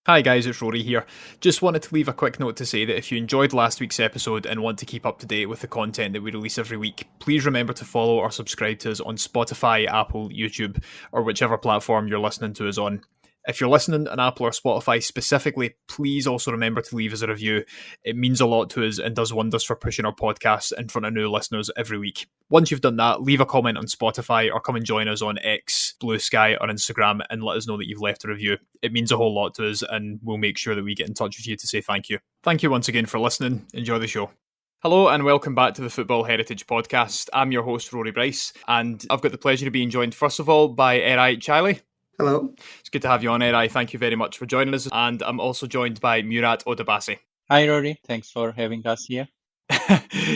Hi guys, it's Rory here. Just wanted to leave a quick note to say that if you enjoyed last week's episode and want to keep up to date with the content that we release every week, please remember to follow or subscribe to us on Spotify, Apple, YouTube, or whichever platform you're listening to us on. If you're listening on Apple or Spotify specifically, please also remember to leave us a review. It means a lot to us and does wonders for pushing our podcast in front of new listeners every week. Once you've done that, leave a comment on Spotify or come and join us on X, BlueSky, or Instagram and let us know that you've left a review. It means a whole lot to us and we'll make sure that we get in touch with you to say thank you. Thank you once again for listening. Enjoy the show. Hello and welcome back to the Football Heritage Podcast. I'm your host, Rory Bryce, and I've got the pleasure of being joined, first of all, by Eray Cayli. Hello. It's good to have you on, Eray. Thank you very much for joining us. And I'm also joined by Murat Odabasi. Hi, Rory. Thanks for having us here.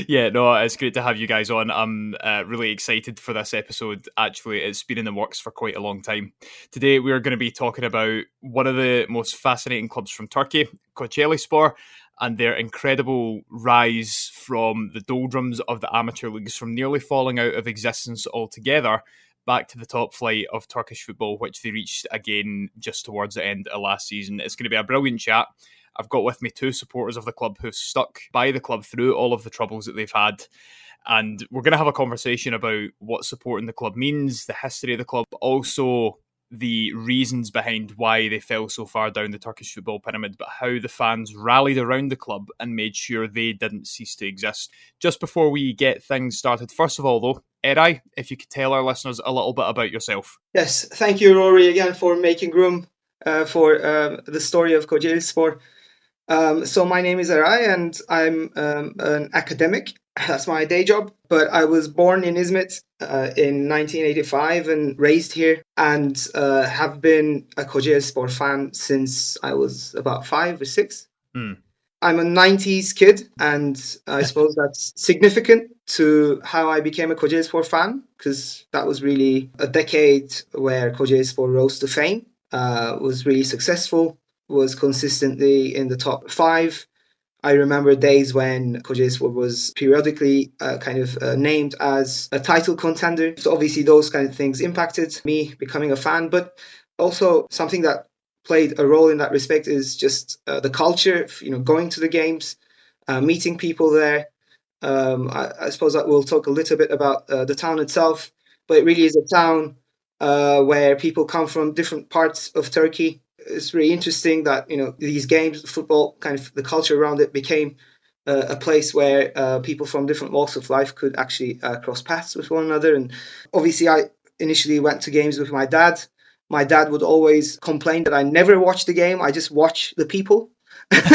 Yeah, no, it's great to have you guys on. I'm really excited for this episode. Actually, it's been in the works for quite a long time. Today, we're going to be talking about one of the most fascinating clubs from Turkey, Kocaelispor, and their incredible rise from the doldrums of the amateur leagues, from nearly falling out of existence altogether, back to the top flight of Turkish football, which they reached again just towards the end of last season. It's going to be a brilliant chat. I've got with me two supporters of the club who've stuck by the club through all of the troubles that they've had. And we're going to have a conversation about what supporting the club means, the history of the club, but also the reasons behind why they fell so far down the Turkish football pyramid, but how the fans rallied around the club and made sure they didn't cease to exist. Just before we get things started, first of all though, Eray, if you could tell our listeners a little bit about yourself. Yes, thank you, Rory, again for making room for the story of Kocaelispor. So my name is Eray and I'm an academic. That's my day job. But I was born in İzmit in 1985 and raised here, and have been a Kocaelispor fan since I was about 5 or 6. I'm a 90s kid, and I suppose that's significant to how I became a Kocaelispor fan, because that was really a decade where Kocaelispor rose to fame, was really successful, was consistently in the top 5. I remember days when Kocaelispor was periodically named as a title contender. So obviously those kind of things impacted me becoming a fan, but also something that played a role in that respect is just the culture, going to the games, meeting people there. I suppose that we'll talk a little bit about the town itself, but it really is a town where people come from different parts of Turkey. It's really interesting that, these games, football, kind of the culture around it became a place where people from different walks of life could actually cross paths with one another. And obviously I initially went to games with my dad. My dad would always complain that I never watch the game. I just watch the people. But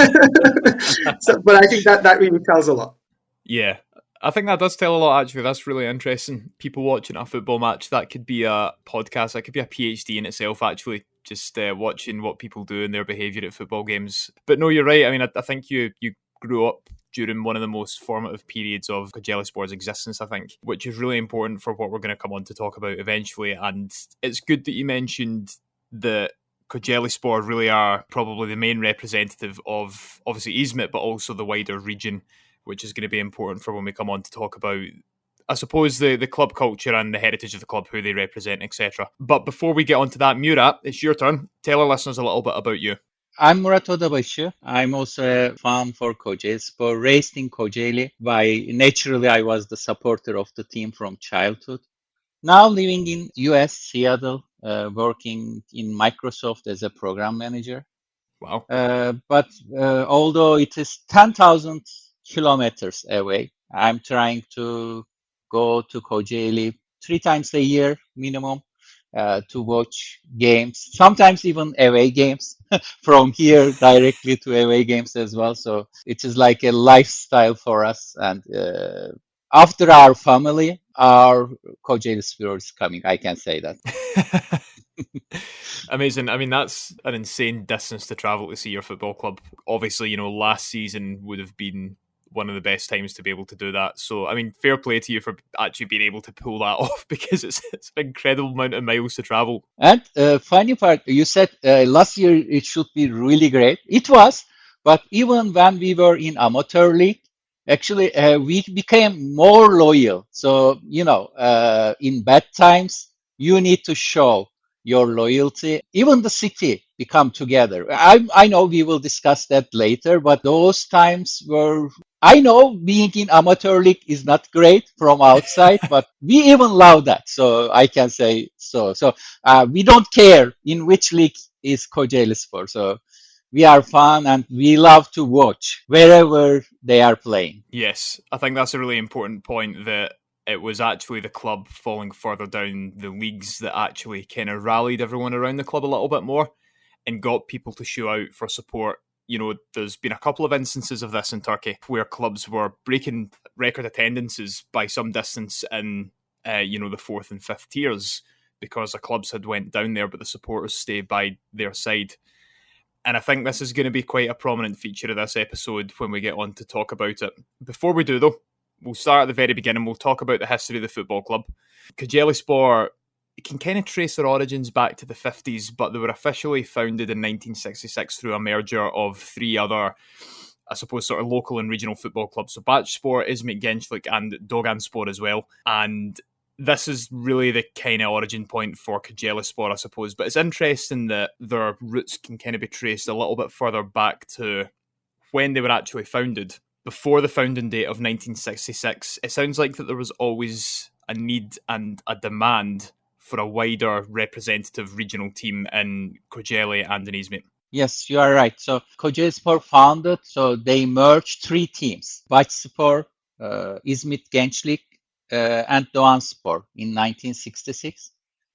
I think that really tells a lot. Yeah, I think that does tell a lot, actually. That's really interesting. People watching a football match, that could be a podcast. That could be a PhD in itself, actually. Just watching what people do and their behaviour at football games. But no, you're right. I mean, I think you grew up during one of the most formative periods of Kocaelispor's existence, I think, which is really important for what we're going to come on to talk about eventually. And it's good that you mentioned that Kocaelispor really are probably the main representative of, obviously, İzmit, but also the wider region, which is going to be important for when we come on to talk about, I suppose, the club culture and the heritage of the club, who they represent, etc. But before we get on to that, Murat, it's your turn. Tell our listeners a little bit about you. I'm Murat Odabasi. I'm also a fan for Kocaelispor, raised in Kocaeli. Naturally, I was the supporter of the team from childhood. Now living in US, Seattle, working in Microsoft as a program manager. Wow. But although it is 10,000 kilometers away, I'm trying to go to Kocaeli 3 times a year minimum to watch games, sometimes even away games from here directly to away games as well. So it is like a lifestyle for us. And after our family, our Kocaelispor is coming. I can say that. Amazing. I mean, that's an insane distance to travel to see your football club. Obviously, last season would have been one of the best times to be able to do that. So, I mean, fair play to you for actually being able to pull that off, because it's an incredible amount of miles to travel. And funny part, you said last year it should be really great. It was, but even when we were in amateur league, actually we became more loyal. So, in bad times, you need to show your loyalty. Even the city become together. I know we will discuss that later, but those times were, I know being in amateur league is not great from outside, but we even love that. So I can say so. So we don't care in which league is Kocaelispor. So we are fun and we love to watch wherever they are playing. Yes, I think that's a really important point, that it was actually the club falling further down the leagues that actually kind of rallied everyone around the club a little bit more and got people to show out for support. You know, there's been a couple of instances of this in Turkey where clubs were breaking record attendances by some distance in, the fourth and fifth tiers, because the clubs had went down there, but the supporters stayed by their side. And I think this is going to be quite a prominent feature of this episode when we get on to talk about it. Before we do, though, we'll start at the very beginning. We'll talk about the history of the football club. Kocaelispor, it can kind of trace their origins back to the 50s, but they were officially founded in 1966 through a merger of three other, I suppose, sort of local and regional football clubs. So Batchspor, İzmit Gençlik, and Doganspor as well. And this is really the kind of origin point for Kocaelispor, I suppose. But it's interesting that their roots can kind of be traced a little bit further back to when they were actually founded. Before the founding date of 1966, it sounds like that there was always a need and a demand for a wider representative regional team in Kocaeli and in İzmit. Yes, you are right. So Kocaelispor founded, so they merged three teams, Batchspor, İzmit Gençlik, and Doğanspor in 1966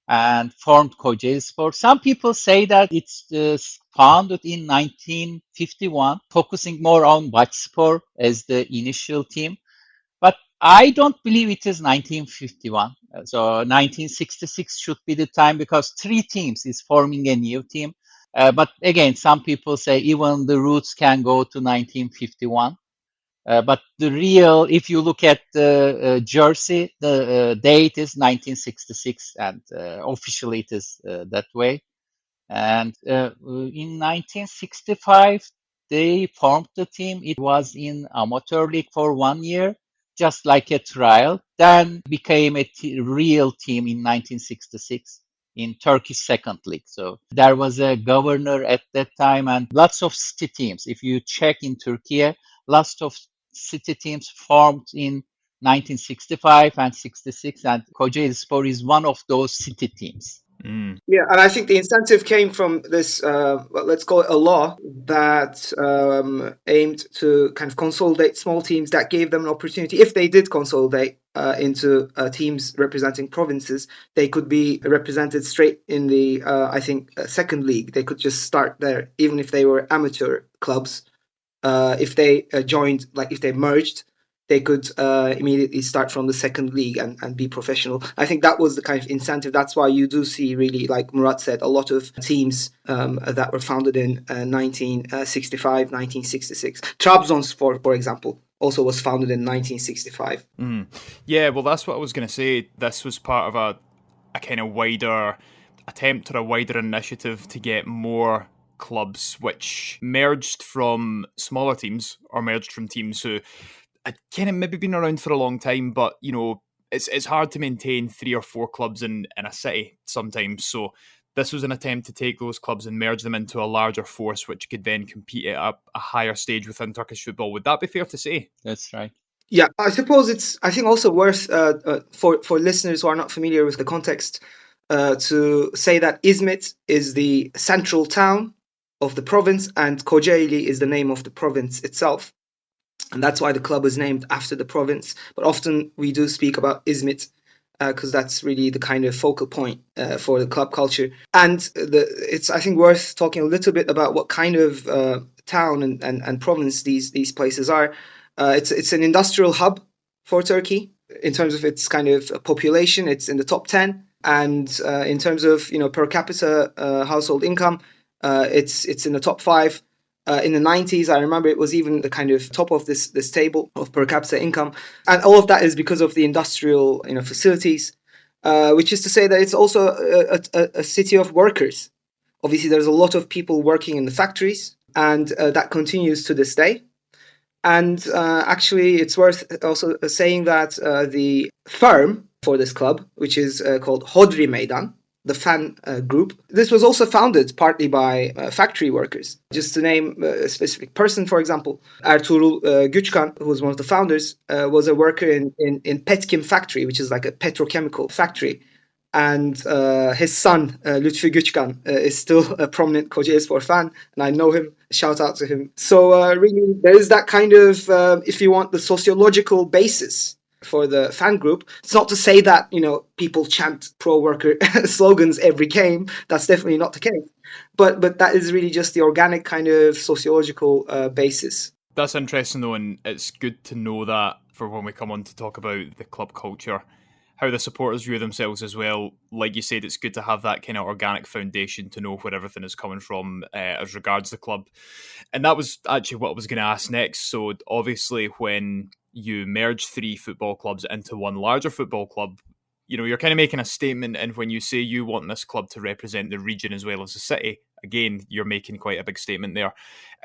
and formed Kocaelispor. Some people say that it's founded in 1951, focusing more on Batchspor as the initial team. But I don't believe it is 1951. So 1966 should be the time, because three teams is forming a new team. But again, some people say even the roots can go to 1951. But the real, if you look at the jersey, the date is 1966, and officially it is that way. And in 1965, they formed the team. It was in amateur league for 1 year, just like a trial. Then became a real team in 1966 in Turkish second league. So there was a governor at that time and lots of city teams. If you check in Turkey, lots of city teams formed in 1965 and 66, and Kocaelispor is one of those city teams. Mm. Yeah, and I think the incentive came from this, let's call it a law that aimed to kind of consolidate small teams, that gave them an opportunity. If they did consolidate into teams representing provinces, they could be represented straight in the, second league. They could just start there, even if they were amateur clubs. If they joined, like if they merged, they could immediately start from the second league and be professional. I think that was the kind of incentive. That's why you do see, really, like Murat said, a lot of teams that were founded in 1965, 1966. Trabzonspor, for example, also was founded in 1965. Mm. Yeah, well, that's what I was going to say. This was part of a kind of wider attempt, or a wider initiative to get more clubs which merged from smaller teams, or merged from teams who had kind of maybe been around for a long time, but you know, it's hard to maintain 3 or 4 clubs in a city sometimes. So this was an attempt to take those clubs and merge them into a larger force, which could then compete at a higher stage within Turkish football. Would that be fair to say? That's right. Yeah, I suppose it's, I think, also worth for listeners who are not familiar with the context to say that İzmit is the central town of the province, and Kocaeli is the name of the province itself. And that's why the club is named after the province. But often we do speak about İzmit because that's really the kind of focal point for the club culture. And it's, I think, worth talking a little bit about what kind of town and province these places are. It's an industrial hub for Turkey. In terms of its kind of population, it's in the top 10. And in terms of, per capita household income, it's in the top 5. In the 90s, I remember it was even the kind of top of this table of per capita income. And all of that is because of the industrial facilities, which is to say that it's also a city of workers. Obviously, there's a lot of people working in the factories, and that continues to this day. And actually, it's worth also saying that the firm for this club, which is called Hodri Meydan, the fan group. This was also founded partly by factory workers. Just to name a specific person, for example, Ertuğrul Güçkan, who was one of the founders, was a worker in Petkim factory, which is like a petrochemical factory. And his son, Lütfü Güçkan, is still a prominent Kocaelispor fan, and I know him. Shout out to him. So really, there is that kind of, if you want, the sociological basis for the fan group. It's not to say that, people chant pro-worker slogans every game. That's definitely not the case. But that is really just the organic kind of sociological basis. That's interesting, though, and it's good to know that for when we come on to talk about the club culture, how the supporters view themselves as well. Like you said, it's good to have that kind of organic foundation to know where everything is coming from as regards the club. And that was actually what I was going to ask next. So obviously when you merge 3 football clubs into one larger football club, you're kind of making a statement. And when you say you want this club to represent the region as well as the city, again, you're making quite a big statement there.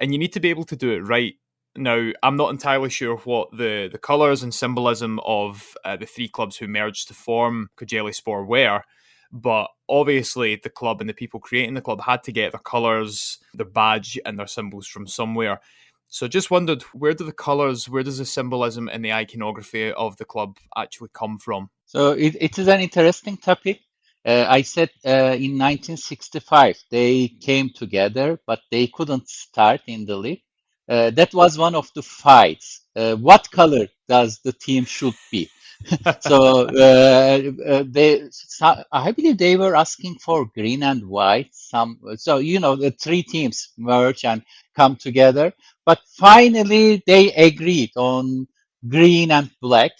And you need to be able to do it right. Now, I'm not entirely sure what the colours and symbolism of the 3 clubs who merged to form Kocaelispor were, but obviously the club and the people creating the club had to get their colours, their badge and their symbols from somewhere. So just wondered, where do the colours, where does the symbolism and the iconography of the club actually come from? So it is an interesting topic. I said in 1965 they came together, but they couldn't start in the league. That was one of the fights. What color does the team should be? So I believe they were asking for green and white. The 3 teams merge and come together. But finally, they agreed on green and black.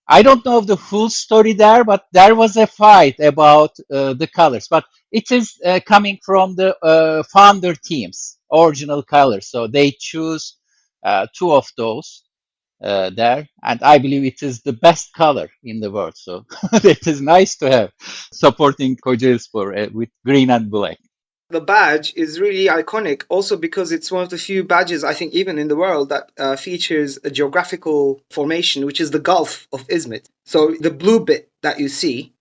I don't know the full story there, but there was a fight about the colors. But it is coming from the founder teams, original colors. So they choose 2 of those there, and I believe it is the best color in the world. So it is nice to have supporting Kocaelispor with green and black. The badge is really iconic also because it's one of the few badges, I think, even in the world that features a geographical formation, which is the Gulf of İzmit. So the blue bit that you see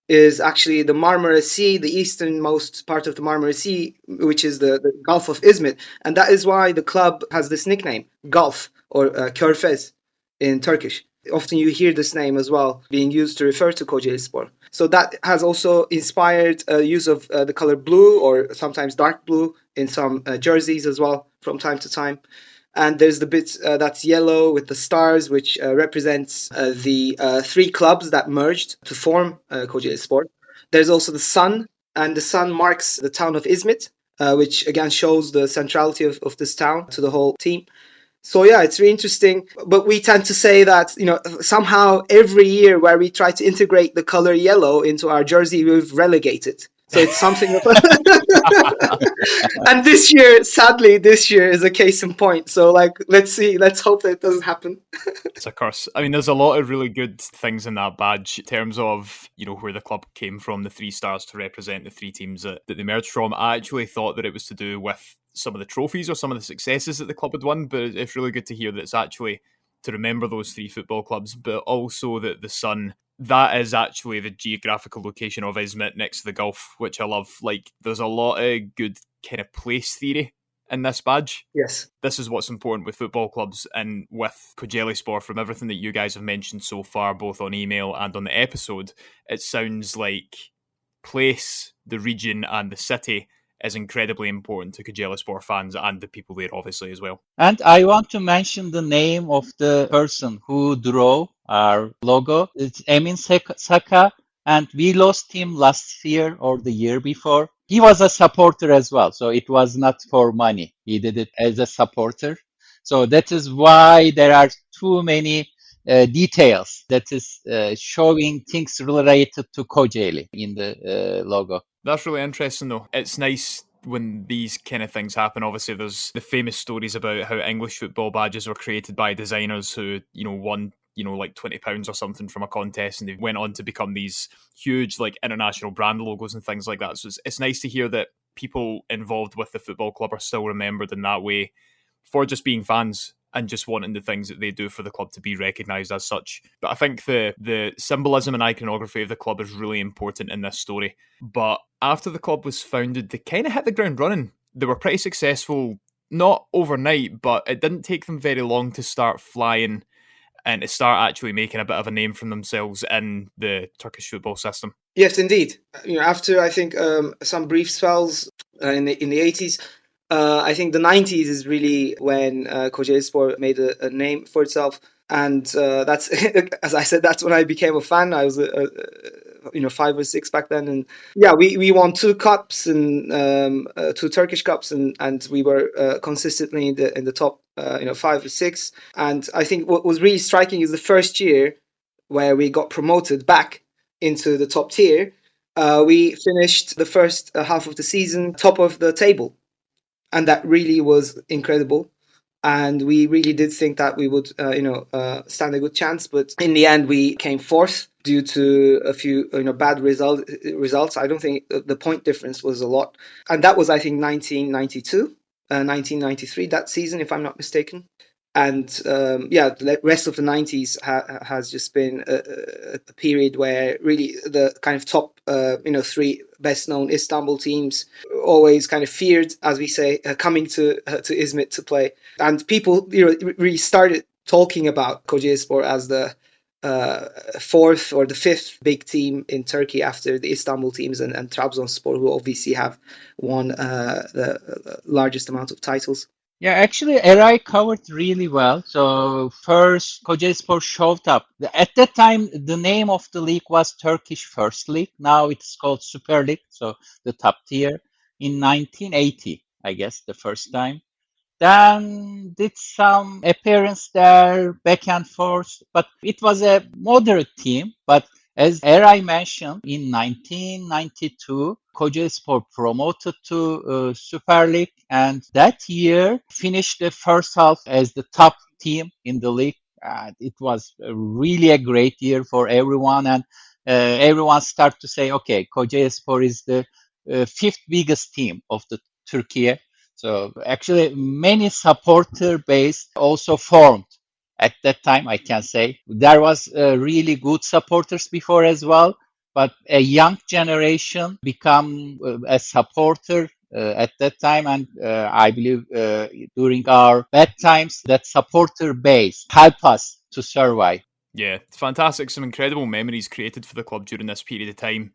is actually the Marmara Sea, the easternmost part of the Marmara Sea, which is the Gulf of İzmit. And that is why the club has this nickname, Gulf, or Körfez in Turkish. Often you hear this name as well being used to refer to Kocaelispor. So that has also inspired use of the color blue or sometimes dark blue in some jerseys as well from time to time. And there's the bit that's yellow with the stars, which represents the 3 clubs that merged to form Kocaelispor. There's also the sun, and the sun marks the town of İzmit, which again shows the centrality of this town to the whole team. So yeah, it's really interesting. But we tend to say that, somehow every year where we try to integrate the color yellow into our jersey, we've relegated. So it's something and this year is a case in point. So let's hope that it doesn't happen. It's a curse. I mean, there's a lot of really good things in that badge in terms of, where the club came from, the 3 stars to represent the 3 teams that they merged from. I actually thought that it was to do with some of the trophies or some of the successes that the club had won, but it's really good to hear that it's actually to remember those 3 football clubs, but also that the sun, that is actually the geographical location of İzmit next to the Gulf, which I love. Like, there's a lot of good kind of place theory in this badge. Yes. This is what's important with football clubs, and with Kocaelispor, from everything that you guys have mentioned so far, both on email and on the episode, it sounds like place, the region and the city is incredibly important to Kocaelispor fans and the people there, obviously, as well. And I want to mention the name of the person who drew our logo. It's Emin Saka, and we lost him last year or the year before. He was a supporter as well, so it was not for money. He did it as a supporter. So that is why there are too many details that is showing things related to Kocaeli in the logo. That's really interesting, though. It's nice when these kind of things happen. Obviously, there's the famous stories about how English football badges were created by designers who, won, like £20 or something from a contest, and they went on to become these huge, like, international brand logos and things like that. So it's nice to hear that people involved with the football club are still remembered in that way for just being fans and just wanting the things that they do for the club to be recognised as such. But I think the symbolism and iconography of the club is really important in this story. But after the club was founded, they kind of hit the ground running. They were pretty successful, not overnight, but it didn't take them very long to start flying and to start actually making a bit of a name for themselves in the Turkish football system. Yes, indeed. After I think some brief spells in the 80s, I think the 90s is really when Kocaelispor made a name for itself, and that's as I said, that's when I became a fan. I was 5 or 6 back then, and yeah, we won 2 cups and 2 Turkish cups, and we were consistently in the top 5 or 6. And I think what was really striking is the first year where we got promoted back into the top tier. We finished the first half of the season top of the table, and that really was incredible. And we really did think that we would, stand a good chance. But in the end, we came fourth due to a few, bad results. I don't think the point difference was a lot. And that was, I think, 1992, 1993, that season, if I'm not mistaken. And the rest of the 90s has just been a period where really the kind of top, 3 best known Istanbul teams always kind of feared, as we say, coming to Izmit to play. And people, really started talking about Kocaelispor as the 4th or the 5th big team in Turkey after the Istanbul teams and Trabzonspor, who obviously have won the largest amount of titles. Yeah, actually, Eray covered really well. So first, Kocaelispor showed up. At that time, the name of the league was Turkish First League. Now it's called Super League, so the top tier. In 1980, I guess, the first time. Then did some appearance there, back and forth, but it was a moderate team. But as Eray mentioned, in 1992, Kocaelispor promoted to Super League, and that year finished the first half as the top team in the league. It was really a great year for everyone, and everyone started to say, okay, Kocaelispor is the 5th biggest team of the Türkiye. So actually, many supporter base also formed at that time, I can say. There was really good supporters before as well, but a young generation become a supporter at that time. And I believe during our bad times, that supporter base helped us to survive. Yeah, it's fantastic. Some incredible memories created for the club during this period of time.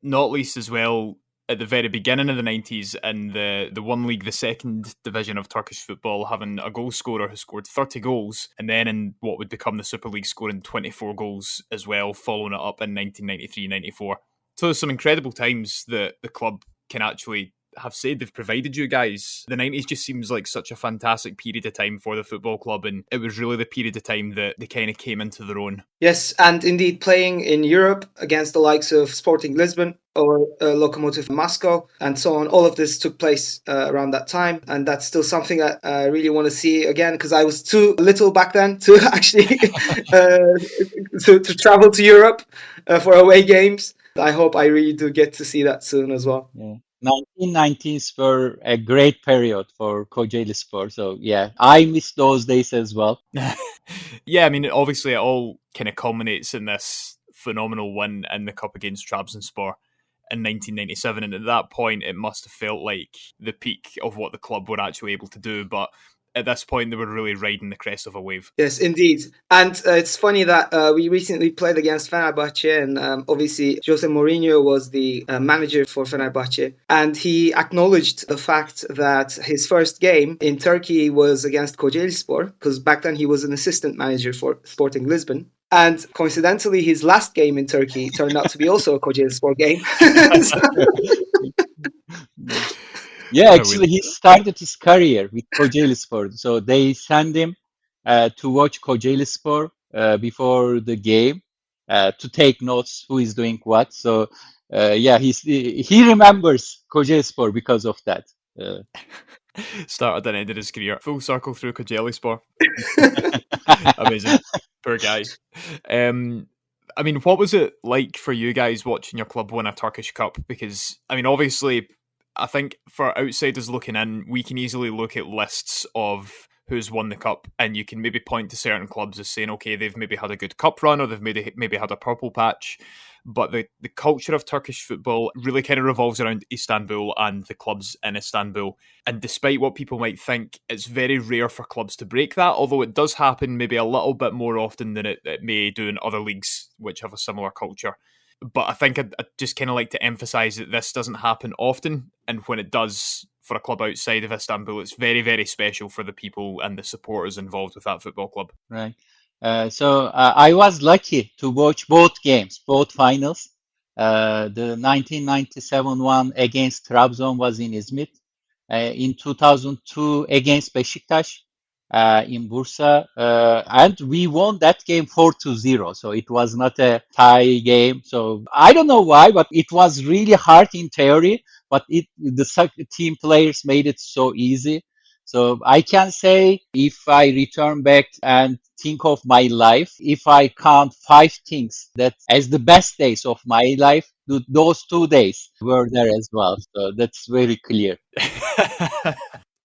Not least as well, at the very beginning of the 90s in the one league, the second division of Turkish football, having a goal scorer who scored 30 goals, and then in what would become the Super League scoring 24 goals as well, following it up in 1993-94. So there's some incredible times that the club can actually have said they've provided you guys. The 90s just seems like such a fantastic period of time for the football club, and it was really the period of time that they kind of came into their own. Yes, and indeed playing in Europe against the likes of Sporting Lisbon or Lokomotiv Moscow and so on. All of this took place around that time, and that's still something that I really want to see again, because I was too little back then to actually to travel to Europe for away games. I hope I really do get to see that soon as well. Yeah. 1990s were a great period for Kocaelispor. So yeah, I miss those days as well. Yeah, I mean, obviously it all kind of culminates in this phenomenal win in the cup against Trabzonspor in 1997, and at that point it must have felt like the peak of what the club were actually able to do, but at this point they were really riding the crest of a wave. Yes, indeed. And it's funny that we recently played against Fenerbahce, and obviously Jose Mourinho was the manager for Fenerbahce, and he acknowledged the fact that his first game in Turkey was against Kocaelispor, because back then he was an assistant manager for Sporting Lisbon. And coincidentally, his last game in Turkey turned out to be also a Kocaelispor game. Yeah, actually, he started his career with Kocaelispor. So they send him to watch Kocaelispor before the game to take notes who is doing what. So yeah, he remembers Kocaelispor because of that. Started and ended his career full circle through Kocaelispor. Amazing. Poor guy. I mean, what was it like for you guys watching your club win a Turkish Cup? Because, I mean, obviously, I think for outsiders looking in, we can easily look at lists of who's won the cup, and you can maybe point to certain clubs as saying, okay, they've maybe had a good cup run or they've maybe had a purple patch. But the culture of Turkish football really kind of revolves around Istanbul and the clubs in Istanbul. And despite what people might think, it's very rare for clubs to break that, although it does happen maybe a little bit more often than it may do in other leagues which have a similar culture. But I think I'd just kind of like to emphasise that this doesn't happen often. And when it does, for a club outside of Istanbul, it's very, very special for the people and the supporters involved with that football club. Right. So I was lucky to watch both games, both finals. The 1997 one against Trabzon was in İzmit. In 2002 against Beşiktaş in Bursa. And we won that game 4-0. So it was not a tie game. So I don't know why, but it was really hard in theory. But the team players made it so easy. So I can say if I return back and think of my life, if I count 5 things that as the best days of my life, those 2 days were there as well. So that's very clear.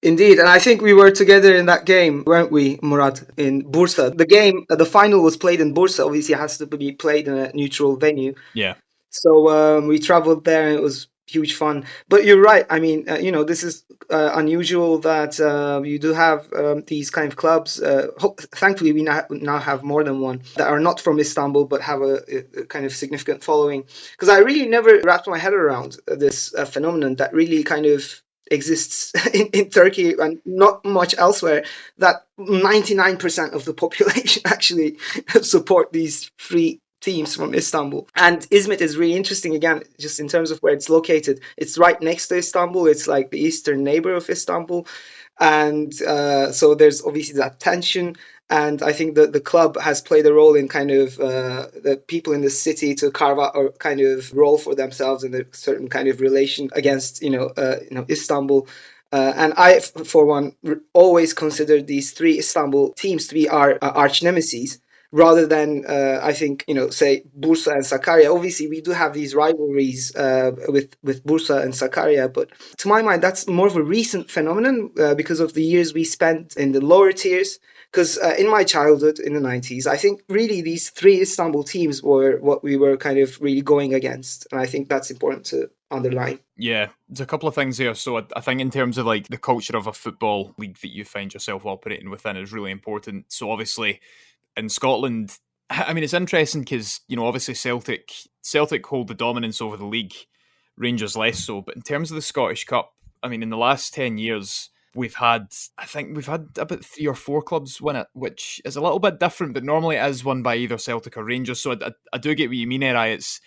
Indeed, and I think we were together in that game, weren't we, Murat, in Bursa? The game, the final was played in Bursa. Obviously, it has to be played in a neutral venue. Yeah. So we traveled there, and it was huge fun. But you're right. I mean, this is unusual that you do have these kind of clubs. Thankfully, we now have more than one that are not from Istanbul but have a kind of significant following. Because I really never wrapped my head around this phenomenon that really kind of exists in Turkey and not much elsewhere, that 99% of the population actually support these three teams from Istanbul. And Izmit is really interesting, again, just in terms of where it's located. It's right next to Istanbul. It's like the eastern neighbor of Istanbul. And so there's obviously that tension. And I think that the club has played a role in kind of the people in the city to carve out a kind of role for themselves in a certain kind of relation against, Istanbul. And I, for one, always considered these three Istanbul teams to be our arch nemesis, rather than, I think, say Bursa and Sakarya. Obviously, we do have these rivalries with Bursa and Sakarya, but to my mind, that's more of a recent phenomenon because of the years we spent in the lower tiers. Because in my childhood, in the 90s, I think really these three Istanbul teams were what we were kind of really going against. And I think that's important to underline. Yeah, there's a couple of things there. So I think in terms of like the culture of a football league that you find yourself operating within is really important. So obviously in Scotland, I mean, it's interesting because, obviously Celtic hold the dominance over the league, Rangers less so. But in terms of the Scottish Cup, I mean, in the last 10 years, we've had about 3 or 4 clubs win it, which is a little bit different, but normally it is won by either Celtic or Rangers. So I do get what you mean, Eray.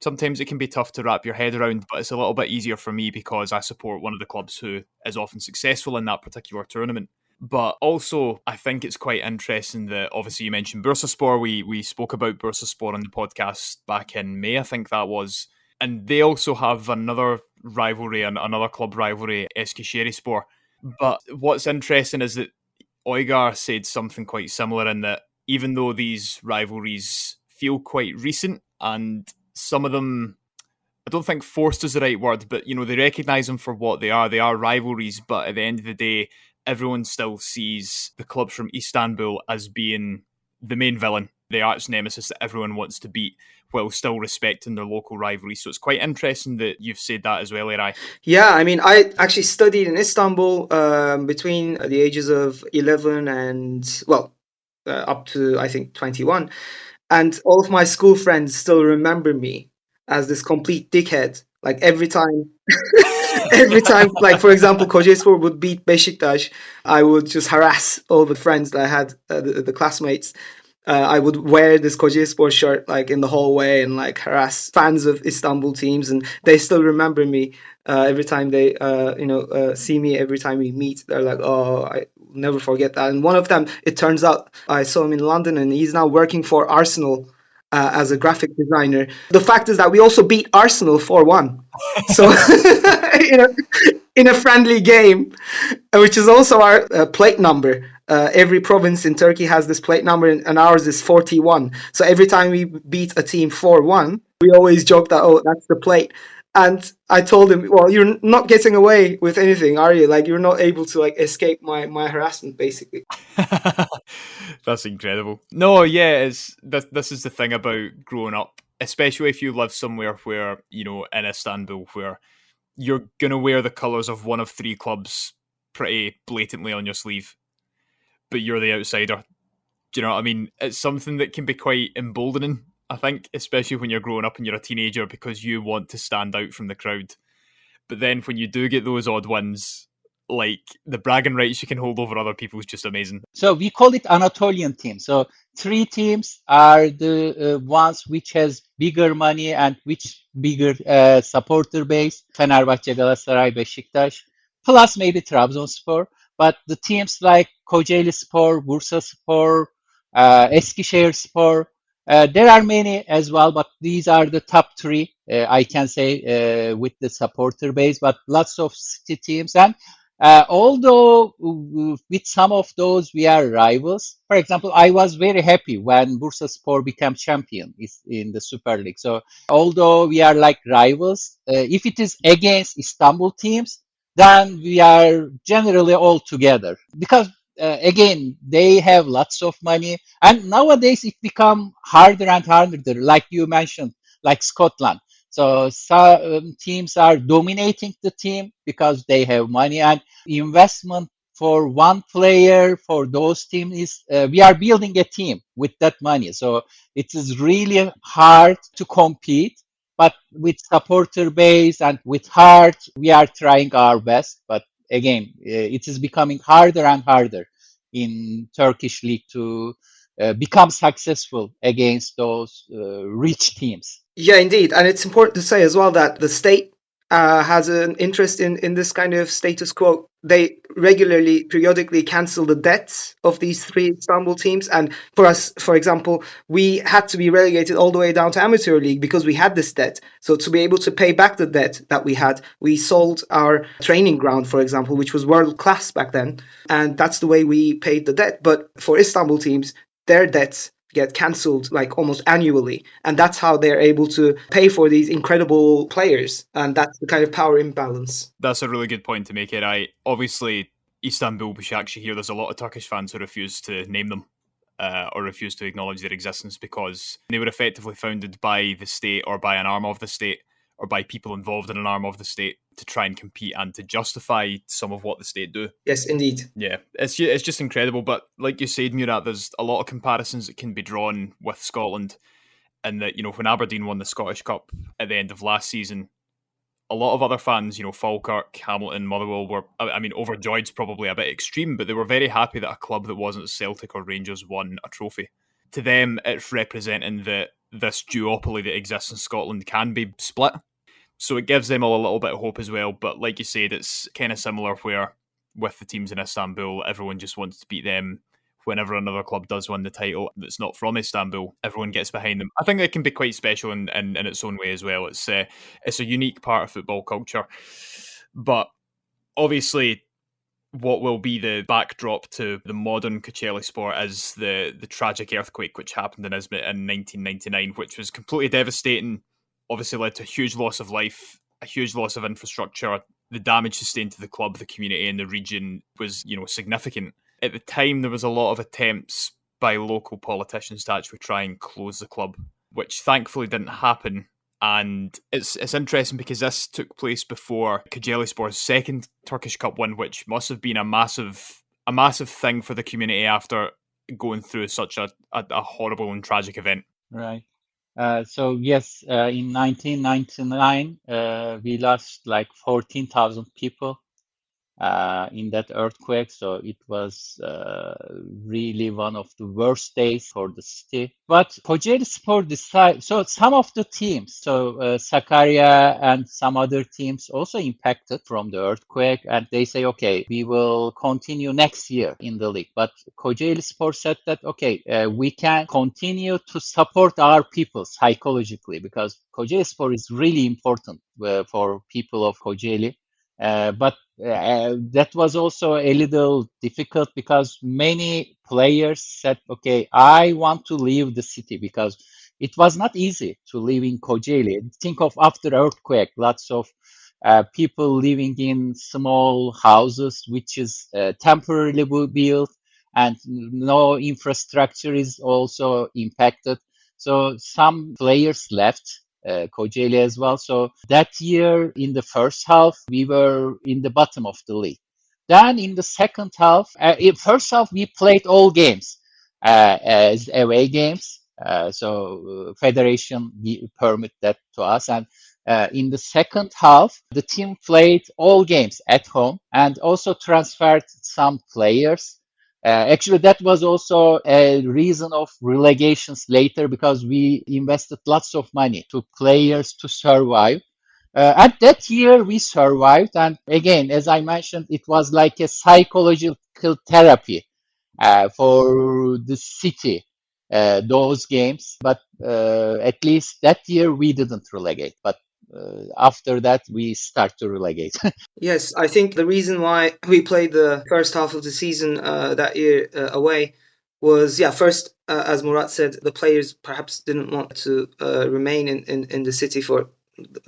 Sometimes it can be tough to wrap your head around, but it's a little bit easier for me because I support one of the clubs who is often successful in that particular tournament. But also, I think it's quite interesting that obviously you mentioned Bursaspor. We spoke about Bursaspor on the podcast back in May, I think that was. And they also have another rivalry, another club rivalry, Kocaelispor. But what's interesting is that Uygar said something quite similar in that even though these rivalries feel quite recent and some of them, I don't think forced is the right word, but they recognise them for what they are. They are rivalries, but at the end of the day, everyone still sees the clubs from Istanbul as being the main villain, the arch nemesis that everyone wants to beat, while still respecting their local rivalries. So it's quite interesting that you've said that as well, Eray. Yeah, I mean, I actually studied in Istanbul between the ages of 11 and, up to, I think, 21. And all of my school friends still remember me as this complete dickhead. Like every time, like, for example, Kocaelispor would beat Beşiktaş, I would just harass all the friends that I had, the classmates. I would wear this Kocaelispor shirt like in the hallway and like harass fans of Istanbul teams, and they still remember me every time they see me. Every time we meet, they're like, "Oh, I never forget that." And one of them, it turns out, I saw him in London, and he's now working for Arsenal as a graphic designer. The fact is that we also beat Arsenal 4-1. So in a friendly game, which is also our plate number. Every province in Turkey has this plate number, and ours is 41. So every time we beat a team 4-1, we always joke that, oh, that's the plate. And I told him, well, you're not getting away with anything, are you? Like, you're not able to like escape my harassment, basically. That's incredible. No, yeah, it's this is the thing about growing up, especially if you live somewhere where, in Istanbul, where you're gonna wear the colours of one of three clubs pretty blatantly on your sleeve, but you're the outsider. Do you know what I mean? It's something that can be quite emboldening, I think, especially when you're growing up and you're a teenager, because you want to stand out from the crowd. But then when you do get those odd wins, like the bragging rights you can hold over other people is just amazing. So we call it Anatolian team. So three teams are the ones which has bigger money and which bigger supporter base. Fenerbahçe, Galatasaray, Beşiktaş, plus maybe Trabzonspor. But the teams like Kocaelispor, Bursaspor, Eskişehirspor, there are many as well, but these are the top three, I can say, with the supporter base, but lots of city teams. And although with some of those we are rivals. For example, I was very happy when Bursaspor became champion in the Super League. So although we are like rivals, if it is against Istanbul teams, then we are generally all together because again they have lots of money, and nowadays it become harder and harder. Like you mentioned, like Scotland. So some teams are dominating the team because they have money, and investment for one player for those teams is we are building a team with that money. So it is really hard to compete. But with supporter base and with heart, we are trying our best. But again, it is becoming harder and harder in Turkish league to become successful against those rich teams. Yeah, indeed. And it's important to say as well that the state has an interest in this kind of status quo. They regularly, periodically cancel the debts of these three Istanbul teams. And for us, for example, we had to be relegated all the way down to amateur league because we had this debt. So to be able to pay back the debt that we had, we sold our training ground, for example, which was world class back then. And that's the way we paid the debt. But for Istanbul teams, their debts get cancelled like almost annually, and that's how they're able to pay for these incredible players, and that's the kind of power imbalance. That's a really good point to make, Eray. Obviously, Istanbul, Başakşehir, there's a lot of Turkish fans who refuse to name them or refuse to acknowledge their existence because they were effectively founded by the state or by an arm of the state or by people involved in an arm of the state to try and compete and to justify some of what the state do. Yes, indeed. Yeah, it's just incredible. But like you said, Murat, there's a lot of comparisons that can be drawn with Scotland. And that, when Aberdeen won the Scottish Cup at the end of last season, a lot of other fans, Falkirk, Hamilton, Motherwell were, overjoyed's probably a bit extreme, but they were very happy that a club that wasn't Celtic or Rangers won a trophy. To them, it's representing that this duopoly that exists in Scotland can be split. So it gives them all a little bit of hope as well. But like you said, it's kind of similar where with the teams in Istanbul, everyone just wants to beat them. Whenever another club does win the title that's not from Istanbul, everyone gets behind them. I think it can be quite special in its own way as well. It's a unique part of football culture. But obviously, what will be the backdrop to the modern Kocaelispor is the tragic earthquake which happened in Izmit in 1999, which was completely devastating, obviously led to a huge loss of life, a huge loss of infrastructure. The damage sustained to the club, the community and the region was, significant. At the time, there was a lot of attempts by local politicians to actually try and close the club, which thankfully didn't happen. And it's interesting because this took place before Kocaelispor's second Turkish Cup win, which must have been a massive thing for the community after going through such a horrible and tragic event. Right. So yes, in 1999, we lost like 14,000 people in that earthquake. So it was really one of the worst days for the city. But Kocaelispor decided, so some of the teams, so Sakarya and some other teams also impacted from the earthquake, and they say, okay, we will continue next year in the league. But Kocaelispor said that, okay, we can continue to support our people psychologically because Kocaelispor is really important for people of Kocaeli. But that was also a little difficult because many players said, okay, I want to leave the city because it was not easy to live in Kocaeli. Think of after earthquake, lots of people living in small houses, which is temporarily built, and no infrastructure is also impacted. So some players left Kocaeli as well. So that year, in the first half, we were in the bottom of the league. Then in the second half, in first half we played all games as away games. So federation permit that to us, and in the second half, the team played all games at home and also transferred some players. Actually, that was also a reason of relegations later because we invested lots of money to players to survive. And that year we survived. And again, as I mentioned, it was like a psychological therapy for the city, those games. But at least that year we didn't relegate. But after that, we start to relegate. Yes, I think the reason why we played the first half of the season that year away was, yeah, first, as Murat said, the players perhaps didn't want to remain in the city for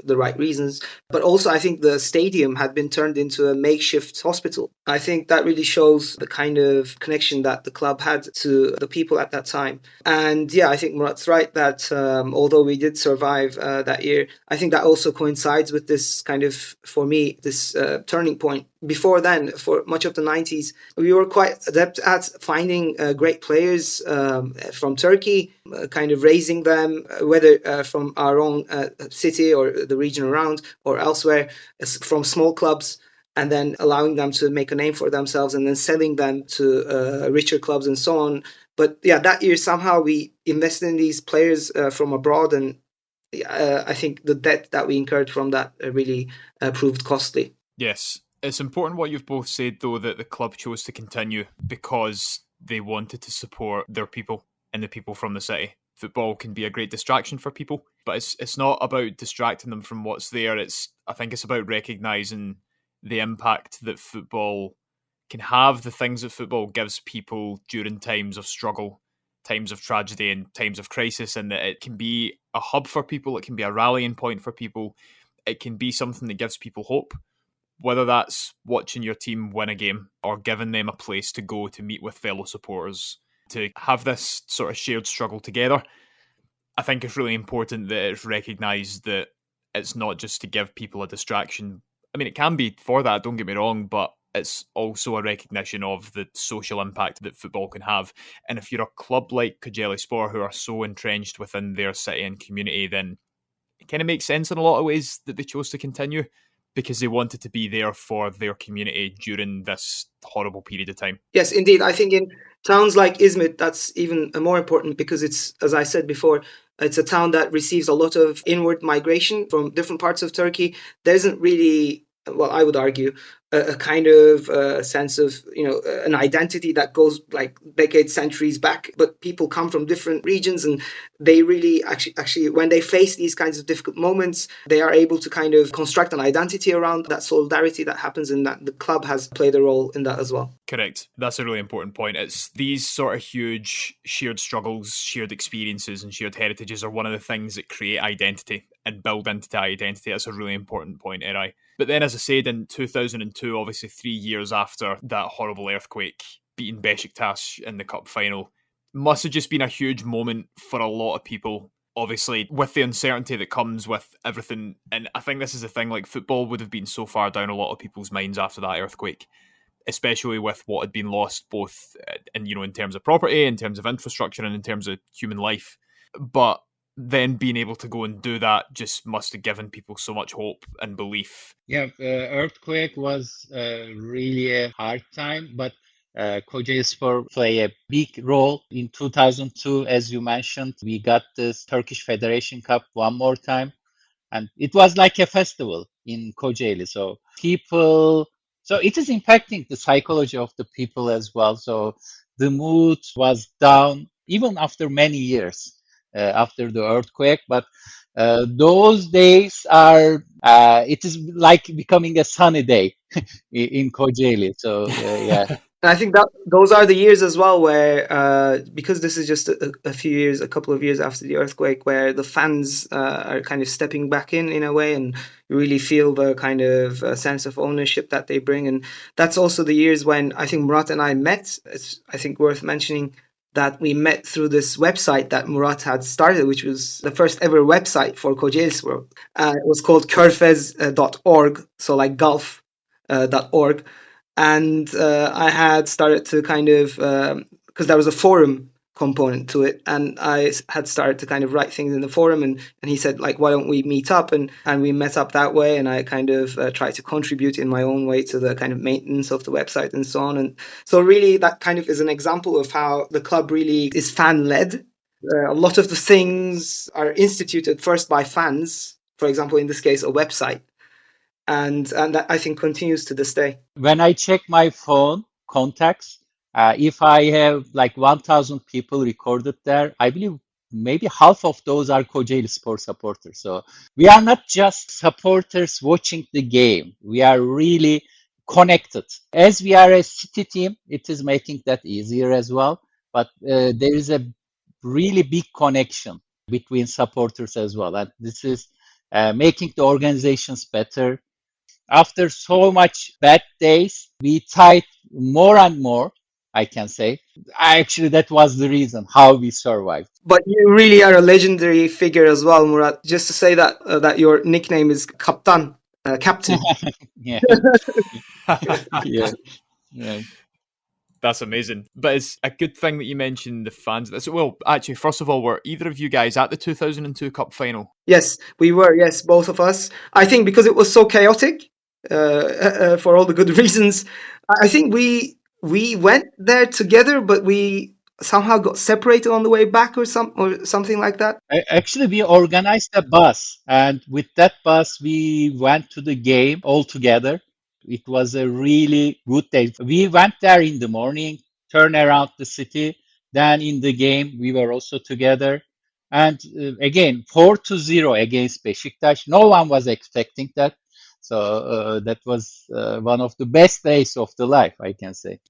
the right reasons. But also, I think the stadium had been turned into a makeshift hospital. I think that really shows the kind of connection that the club had to the people at that time. And yeah, I think Murat's right that although we did survive that year, I think that also coincides with this kind of, for me, this turning point. Before then, for much of the 90s, we were quite adept at finding great players from Turkey, kind of raising them, whether from our own city or the region around or elsewhere, from small clubs, and then allowing them to make a name for themselves and then selling them to richer clubs and so on. But yeah, that year somehow we invested in these players from abroad, and I think the debt that we incurred from that really proved costly. Yes. It's important what you've both said, though, that the club chose to continue because they wanted to support their people and the people from the city. Football can be a great distraction for people, but it's not about distracting them from what's there. I think it's about recognising the impact that football can have, the things that football gives people during times of struggle, times of tragedy and times of crisis, and that it can be a hub for people, it can be a rallying point for people, it can be something that gives people hope. Whether that's watching your team win a game or giving them a place to go to meet with fellow supporters, to have this sort of shared struggle together, I think it's really important that it's recognised that it's not just to give people a distraction. I mean, it can be for that, don't get me wrong, but it's also a recognition of the social impact that football can have. And if you're a club like Kocaelispor who are so entrenched within their city and community, then it kind of makes sense in a lot of ways that they chose to continue, because they wanted to be there for their community during this horrible period of time. Yes, indeed. I think in towns like Izmit, that's even more important because it's, as I said before, it's a town that receives a lot of inward migration from different parts of Turkey. There isn't really, well, I would argue, a kind of sense of, an identity that goes like decades, centuries back. But people come from different regions, and they really actually, when they face these kinds of difficult moments, they are able to kind of construct an identity around that solidarity that happens, and that the club has played a role in that as well. Correct. That's a really important point. It's these sort of huge shared struggles, shared experiences, and shared heritages are one of the things that create identity and build into that identity. That's a really important point, Eray. But then, as I said, in 2002, obviously 3 years after that horrible earthquake, beating Besiktas in the cup final, must have just been a huge moment for a lot of people, obviously, with the uncertainty that comes with everything. And I think this is the thing, like, football would have been so far down a lot of people's minds after that earthquake, especially with what had been lost, both in terms of property, in terms of infrastructure, and in terms of human life. But then being able to go and do that just must have given people so much hope and belief. Yeah, earthquake was really a hard time, but Kocaelispor play a big role in 2002. As you mentioned, we got this Turkish Federation Cup one more time, and it was like a festival in Kocaeli. So it is impacting the psychology of the people as well. So the mood was down even after many years after the earthquake, but those days it is like becoming a sunny day in Kocaeli. So yeah. And I think that those are the years as well where, because this is just a few years, a couple of years after the earthquake, where the fans are kind of stepping back in a way, and you really feel the kind of sense of ownership that they bring. And that's also the years when I think Murat and I met. It's, I think, worth mentioning that we met through this website that Murat had started, which was the first ever website for Kocaelispor. It was called körfez.org, so like golf .org. And I had started to kind of, because there was a forum component to it, and I had started to kind of write things in the forum, and he said, like, why don't we meet up? And we met up that way, and I kind of tried to contribute in my own way to the kind of maintenance of the website and so on. And so really that kind of is an example of how the club really is fan-led. A lot of the things are instituted first by fans, for example, in this case, a website. And that I think continues to this day. When I check my phone contacts, if I have like 1,000 people recorded there, I believe maybe half of those are Kocaelispor supporters. So we are not just supporters watching the game. We are really connected. As we are a city team, it is making that easier as well. But there is a really big connection between supporters as well. And this is making the organizations better. After so much bad days, we tried more and more, I can say. Actually, that was the reason how we survived. But you really are a legendary figure as well, Murat. Just to say that that your nickname is Kaptan, Captain. Yeah, yeah, yeah. That's amazing. But it's a good thing that you mentioned the fans. So, well, actually, first of all, were either of you guys at the 2002 Cup final? Yes, we were. Yes, both of us. I think because it was so chaotic, for all the good reasons. I think we went there together, but we somehow got separated on the way back, or something like that. Actually, we organized a bus, and with that bus, we went to the game all together. It was a really good day. We went there in the morning, turned around the city. Then in the game, we were also together. And again, 4-0 against Beşiktaş. No one was expecting that. So that was one of the best days of the life, I can say.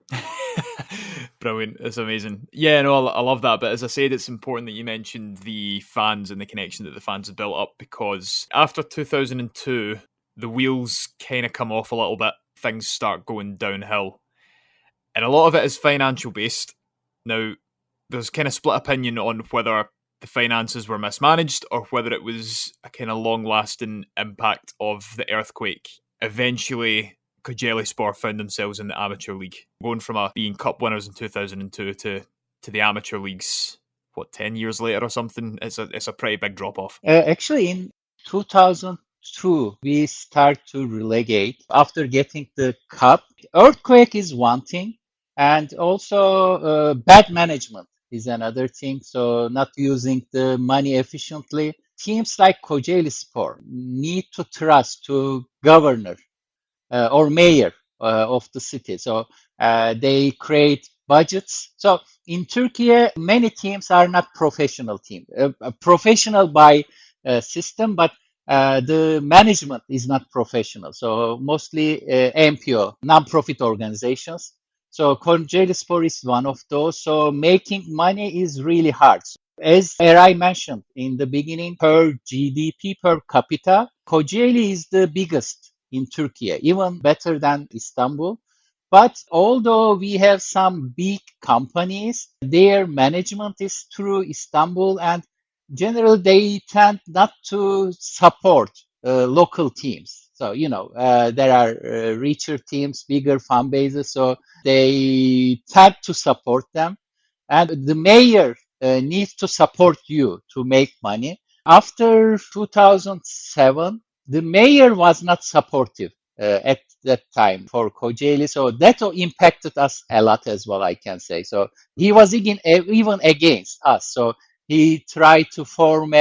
Brilliant. It's amazing. Yeah, no, I love that. But as I said, it's important that you mentioned the fans and the connection that the fans have built up, because after 2002, the wheels kind of come off a little bit. Things start going downhill. And a lot of it is financial based. Now, there's kind of split opinion on whether the finances were mismanaged or whether it was a kind of long-lasting impact of the earthquake. Eventually, Kocaelispor found themselves in the amateur league, going from being cup winners in 2002 to the amateur leagues. What, 10 years later or something? It's a pretty big drop off. Actually, in 2002, we start to relegate after getting the cup. Earthquake is one thing, and also bad management is another thing. So not using the money efficiently. Teams like Kocaelispor need to trust to governor or mayor of the city. So they create budgets. So in Turkey, many teams are not professional team, professional by system, but the management is not professional. So mostly NPO, non-profit organizations. So Kocaelispor is one of those. So making money is really hard. As Eray mentioned in the beginning, per GDP per capita, Kocaeli is the biggest in Turkey, even better than Istanbul. But although we have some big companies, their management is through Istanbul, and generally they tend not to support local teams. So, there are richer teams, bigger fan bases, so they tend to support them. And the mayor needs to support you to make money. After 2007, the mayor was not supportive at that time for Kocaeli, so that impacted us a lot as well, I can say. So he was even against us. So he tried to form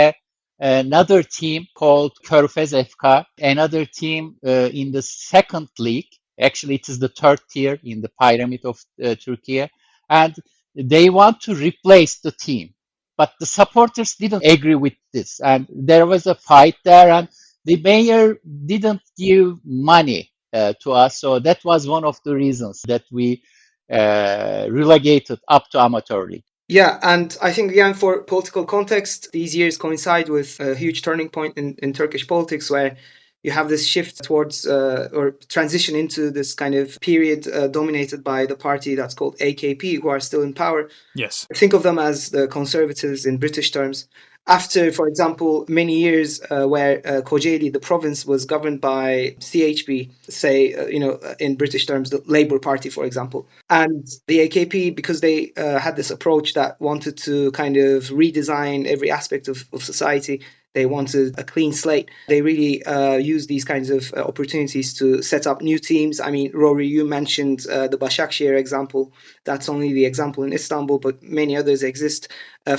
another team called Körfez FK, another team in the second league. Actually, it is the third tier in the pyramid of Turkey. And they want to replace the team. But the supporters didn't agree with this. And there was a fight there, and the mayor didn't give money to us. So that was one of the reasons that we relegated up to amateur league. Yeah, and I think, again, for political context, these years coincide with a huge turning point in Turkish politics where you have this shift towards or transition into this kind of period dominated by the party that's called AKP, who are still in power. Yes. Think of them as the conservatives in British terms. After, for example, many years where Kocaeli, the province, was governed by CHP, say, in British terms, the Labour Party, for example. And the AKP, because they had this approach that wanted to kind of redesign every aspect of society, they wanted a clean slate. They really used these kinds of opportunities to set up new teams. I mean, Rory, you mentioned the Başakşehir example. That's only the example in Istanbul, but many others exist.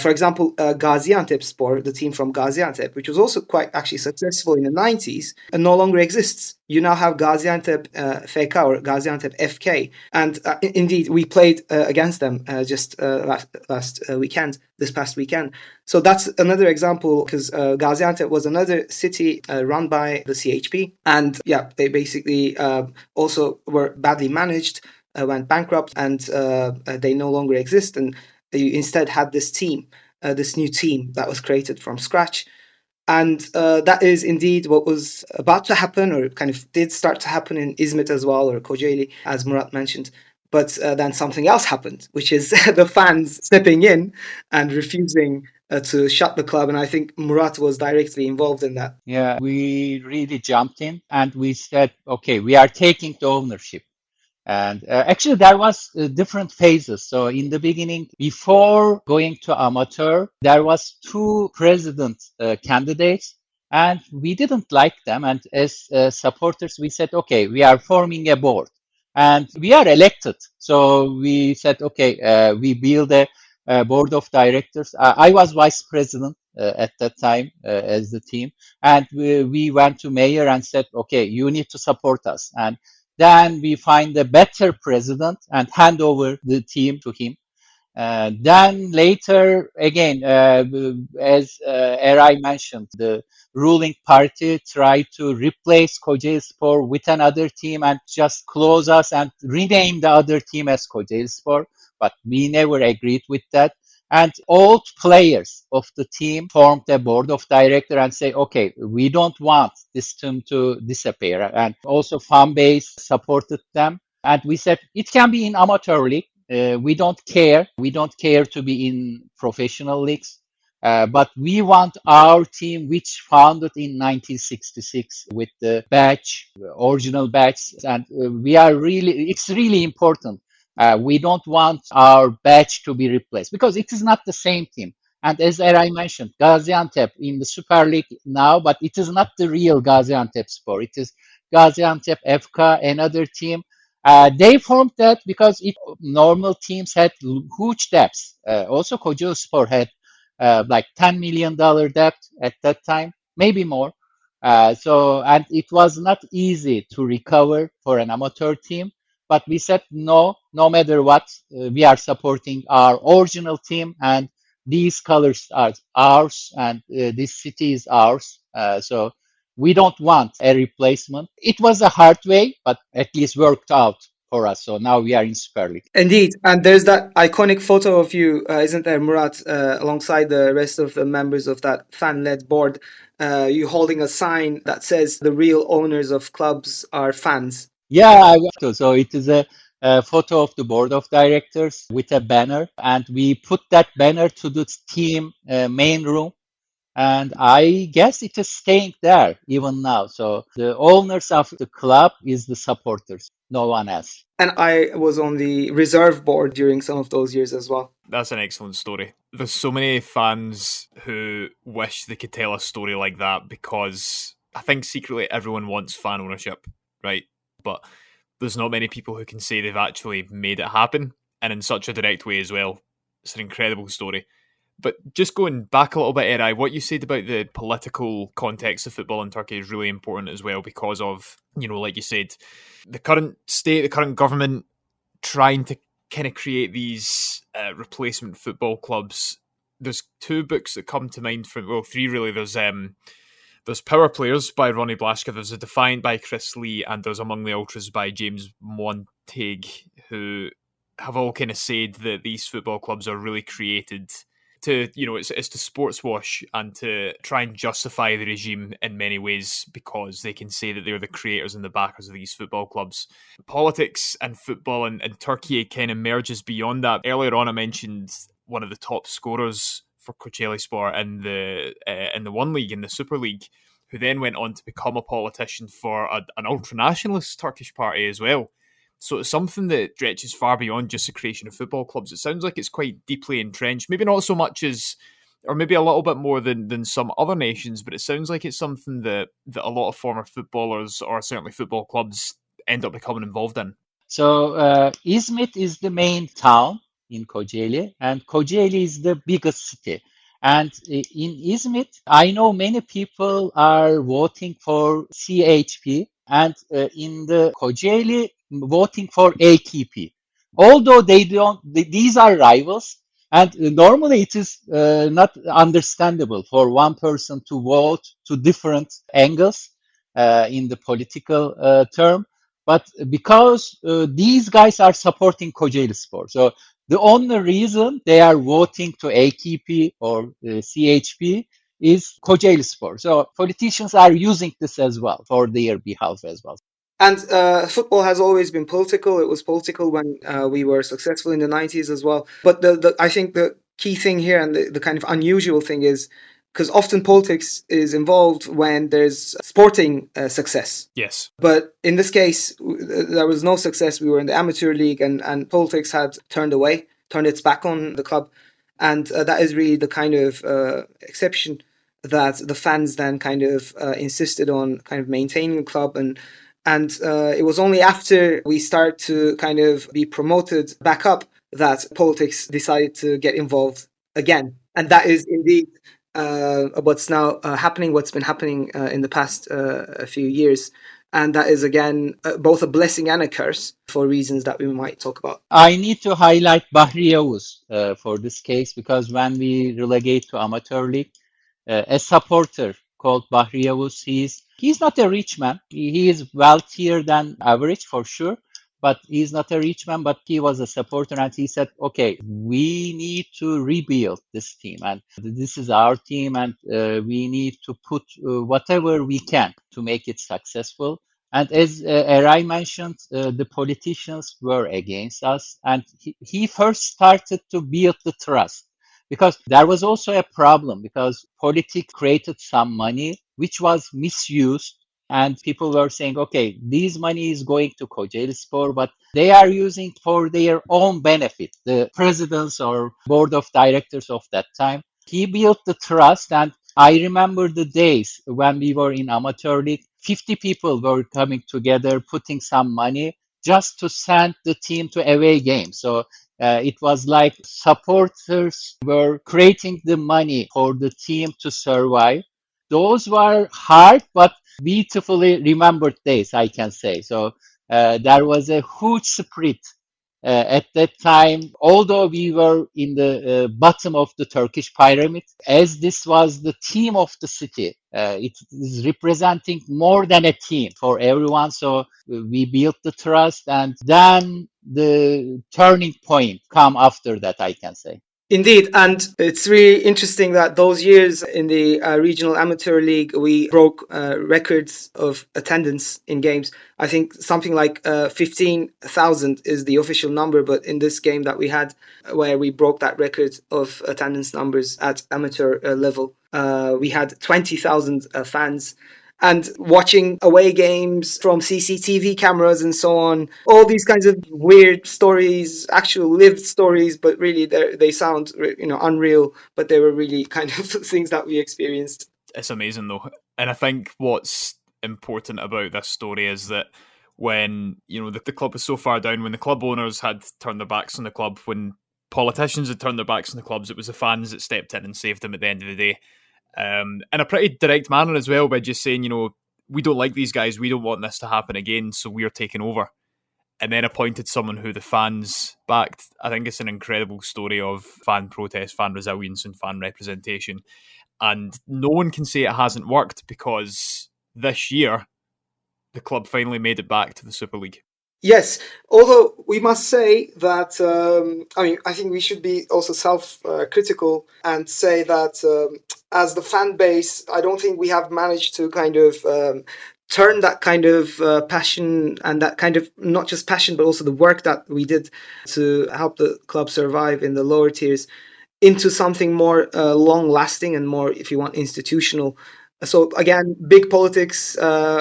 For example, Gaziantepspor, the team from Gaziantep, which was also quite actually successful in the 90s, no longer exists. You now have Gaziantep FK or Gaziantep FK. And indeed, we played against them just this past weekend. So that's another example, because Gaziantep was another city run by the CHP. And yeah, they basically also were badly managed, went bankrupt, and they no longer exist. And you instead had this team, this new team that was created from scratch. And that is indeed what was about to happen, or kind of did start to happen in Izmit as well, or Kocaeli, as Murat mentioned. But then something else happened, which is the fans stepping in and refusing to shut the club. And I think Murat was directly involved in that. Yeah, we really jumped in and we said, okay, we are taking the ownership. And actually, there was different phases. So in the beginning, before going to amateur, there was two president candidates, and we didn't like them. And as supporters, we said, okay, we are forming a board, and we are elected. So we said, okay, we build a board of directors. I was vice president at that time as the team, and we went to mayor and said, okay, you need to support us. And then we find a better president and hand over the team to him. Then later, again, as Eray mentioned, the ruling party tried to replace Kocaelispor with another team and just close us and rename the other team as Kocaelispor. But we never agreed with that. And old players of the team formed a board of directors and say, okay, we don't want this team to disappear. And also fan base supported them. And we said it can be in amateur league. We don't care. We don't care to be in professional leagues. But we want our team, which founded in 1966 with the badge, original badge. And it's really important. We don't want our badge to be replaced because it is not the same team. And as Eray mentioned, Gaziantep in the Super League now, but it is not the real Gaziantepspor. It is Gaziantep FK, another team. They formed that because normal teams had huge debts. Also, Kocaelispor had like $10 million debt at that time, maybe more. And it was not easy to recover for an amateur team. But we said, no matter what, we are supporting our original team, and these colors are ours, and this city is ours. So we don't want a replacement. It was a hard way, but at least worked out for us. So now we are in Super League. Indeed. And there's that iconic photo of you, isn't there, Murat, alongside the rest of the members of that fan-led board, you holding a sign that says the real owners of clubs are fans. Yeah, so it is a photo of the board of directors with a banner, and we put that banner to the team main room, and I guess it is staying there even now. So the owners of the club is the supporters, no one else. And I was on the reserve board during some of those years as well. That's an excellent story. There's so many fans who wish they could tell a story like that, because I think secretly everyone wants fan ownership, right? But there's not many people who can say they've actually made it happen, and in such a direct way as well. It's an incredible story. But just going back a little bit, Eray, what you said about the political context of football in Turkey is really important as well, because of, like you said, the current state, the current government trying to kind of create these replacement football clubs. There's two books that come to mind three really. There's Power Players by Ronnie Blaschke, there's A Defiant by Chris Lee, and there's Among the Ultras by James Montague, who have all kind of said that these football clubs are really created to, it's to sports wash and to try and justify the regime in many ways because they can say that they're the creators and the backers of these football clubs. Politics and football in Turkey kind of merges beyond that. Earlier on, I mentioned one of the top scorers for Kocaelispor in the One League, in the Super League, who then went on to become a politician for an ultranationalist Turkish party as well. So it's something that stretches far beyond just the creation of football clubs. It sounds like it's quite deeply entrenched, maybe not so much as, or maybe a little bit more than some other nations, but it sounds like it's something that a lot of former footballers, or certainly football clubs, end up becoming involved in. So İzmit is the main town in Kocaeli, and Kocaeli is the biggest city. And in İzmit, I know many people are voting for CHP, and in the Kocaeli, voting for AKP. Although these are rivals, and normally it is not understandable for one person to vote to different angles in the political term. But because these guys are supporting Kocaelispor, so the only reason they are voting to AKP or CHP is Kocaelispor. So politicians are using this as well for their behalf as well. And football has always been political. It was political when we were successful in the 90s as well. But I think the key thing here and the kind of unusual thing is because often politics is involved when there's sporting success. Yes. But in this case, there was no success. We were in the amateur league and politics had turned its back on the club. And that is really the kind of exception that the fans then kind of insisted on kind of maintaining the club. And it was only after we started to kind of be promoted back up that politics decided to get involved again. And that is indeed what's now happening, what's been happening in the past few years. And that is, again, both a blessing and a curse for reasons that we might talk about. I need to highlight Bahri Yavuz for this case because when we relegate to amateur league, a supporter called Bahri Yavuz, he's not a rich man. He is wealthier than average for sure, but he's not a rich man. But he was a supporter, and he said, "Okay, we need to rebuild this team, and this is our team, and we need to put whatever we can to make it successful." And as Eray mentioned, the politicians were against us, and he first started to build the trust. Because there was also a problem because politics created some money which was misused and people were saying, okay, this money is going to Kocaelispor, but they are using for their own benefit, the presidents or board of directors of that time. He built the trust, and I remember the days when we were in amateur league, 50 people were coming together, putting some money just to send the team to away games. So it was like supporters were creating the money for the team to survive. Those were hard but beautifully remembered days, I can say. So there was a huge spirit at that time. Although we were in the bottom of the Turkish pyramid, as this was the team of the city, it is representing more than a team for everyone. So we built the trust, and then the turning point come after that, I can say. Indeed, and it's really interesting that those years in the regional amateur league, we broke records of attendance in games. I think something like 15,000 is the official number, but in this game that we had, where we broke that record of attendance numbers at amateur level, we had 20,000 fans. And watching away games from CCTV cameras and so on, all these kinds of weird stories, actual lived stories, but really they sound unreal, but they were really kind of things that we experienced. It's amazing though, and I think what's important about this story is that when the club was so far down, when the club owners had turned their backs on the club, when politicians had turned their backs on the clubs, it was the fans that stepped in and saved them at the end of the day. In a pretty direct manner as well, by just saying, we don't like these guys, we don't want this to happen again, so we're taking over. And then appointed someone who the fans backed. I think it's an incredible story of fan protest, fan resilience, and fan representation. And no one can say it hasn't worked because this year, the club finally made it back to the Super League. Yes, although we must say that, I think we should be also self-critical and say that as the fan base, I don't think we have managed to kind of turn that kind of passion and that kind of not just passion, but also the work that we did to help the club survive in the lower tiers into something more long lasting and more, if you want, institutional. So again, big politics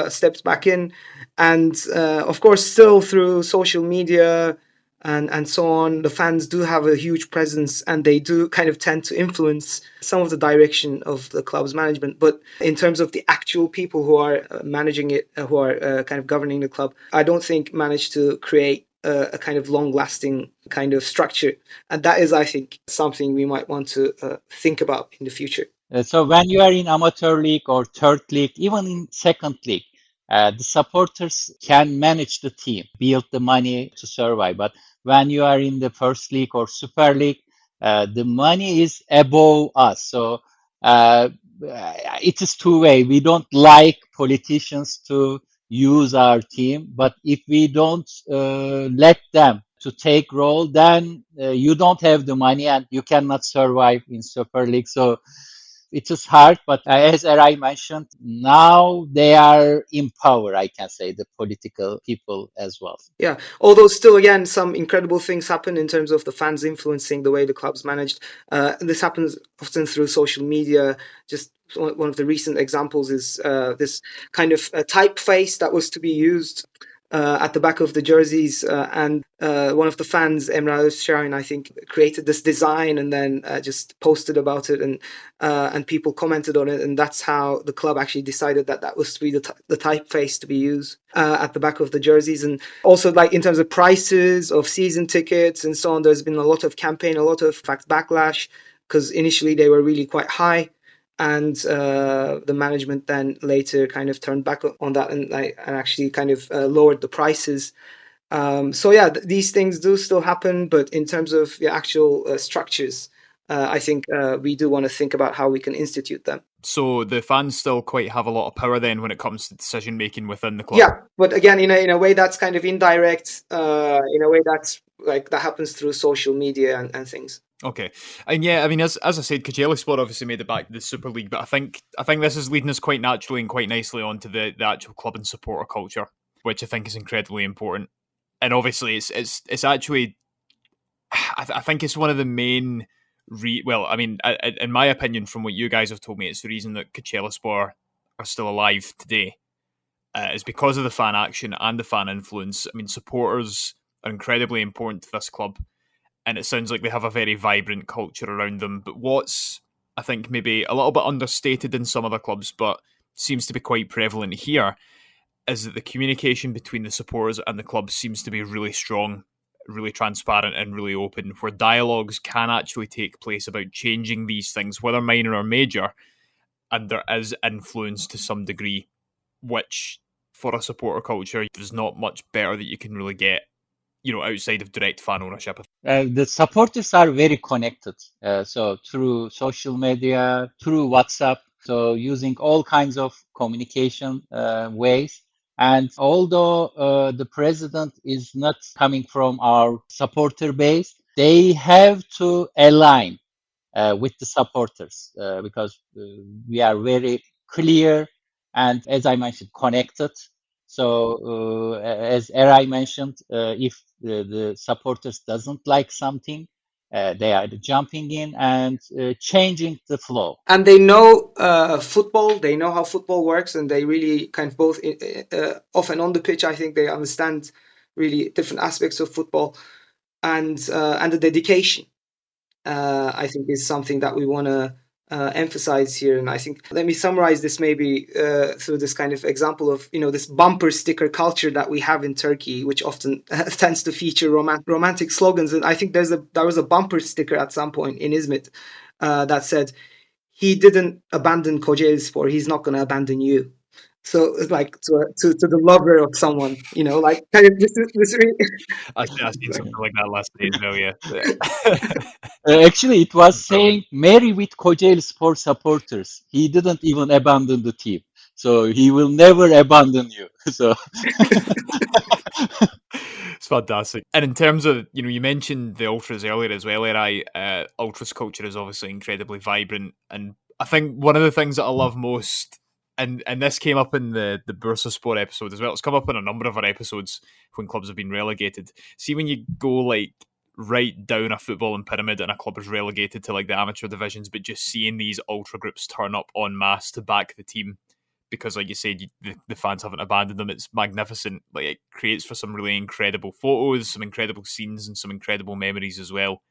steps back in, and of course, still through social media and so on, the fans do have a huge presence, and they do kind of tend to influence some of the direction of the club's management. But in terms of the actual people who are managing it, who are kind of governing the club, I don't think managed to create a kind of long-lasting kind of structure, and that is, I think, something we might want to think about in the future. So when you are in amateur league or third league, even in second league, the supporters can manage the team, build the money to survive. But when you are in the first league or super league, the money is above us. So uh, it is two-way. We don't like politicians to use our team, but if we don't let them to take role, then you don't have the money and you cannot survive in super league. So it is hard, but as Eray mentioned, now they are in power, I can say, the political people as well. Yeah, although still, again, some incredible things happen in terms of the fans influencing the way the club's managed. This happens often through social media. Just one of the recent examples is this kind of typeface that was to be used at the back of the jerseys, and one of the fans, Eray Cayli, I think, created this design and then just posted about it, and people commented on it, and that's how the club actually decided that that was to be the typeface to be used at the back of the jerseys. And also, like, in terms of prices of season tickets and so on, there's been a lot of campaign, a lot of fact backlash, because initially they were really quite high, and the management then later kind of turned back on that and actually kind of lowered the prices. So yeah, these things do still happen, but in terms of the actual structures, I think we do want to think about how we can institute them. So the fans still quite have a lot of power then when it comes to decision making within the club. Yeah, but again, in a way that's kind of indirect, in a way that's like that happens through social media and things. Okay, and yeah, I mean, as I said, Kocaelispor obviously made it back to the Super League, but I think this is leading us quite naturally and quite nicely onto the actual club and supporter culture, which I think is incredibly important. And obviously, it's actually, I think it's one of the main. Well, I mean, in my opinion, from what you guys have told me, it's the reason that Kocaelispor are still alive today. Is because of the fan action and the fan influence. I mean, supporters are incredibly important to this club, and it sounds like they have a very vibrant culture around them. But what's, I think, maybe a little bit understated in some other clubs, but seems to be quite prevalent here, is that the communication between the supporters and the club seems to be really strong, really transparent, and really open, where dialogues can actually take place about changing these things, whether minor or major, and there is influence to some degree, which for a supporter culture, there's not much better that you can really get, outside of direct fan ownership. The supporters are very connected. So through social media, through WhatsApp, so using all kinds of communication ways. And although the president is not coming from our supporter base, they have to align with the supporters because we are very clear and, as I mentioned, connected. So as Eray mentioned, if the supporters doesn't like something, they are jumping in and changing the flow. And they know football, they know how football works, and they really kind of both off and on the pitch, I think they understand really different aspects of football, and the dedication, I think, is something that we want to emphasize here. And I think, let me summarize this maybe through this kind of example of, this bumper sticker culture that we have in Turkey, which often tends to feature romantic slogans. And I think there was a bumper sticker at some point in İzmit that said, "He didn't abandon Kocaelispor, he's not going to abandon you." So it's like to the lover of someone, like kind of this really... I've seen something like that last day as well, yeah. Actually, it was saying, "Marry with Kocaelispor supporters. He didn't even abandon the team. So he will never abandon you." So It's fantastic. And in terms of, you mentioned the Ultras earlier as well, Eray. Ultras culture is obviously incredibly vibrant. And I think one of the things that I love most, and this came up in the Bursaspor episode as well, it's come up in a number of our episodes when clubs have been relegated. See, when you go like right down a footballing pyramid and a club is relegated to like the amateur divisions, but just seeing these ultra groups turn up en masse to back the team, because like you said, the fans haven't abandoned them. It's magnificent. Like, it creates for some really incredible photos, some incredible scenes, and some incredible memories as well.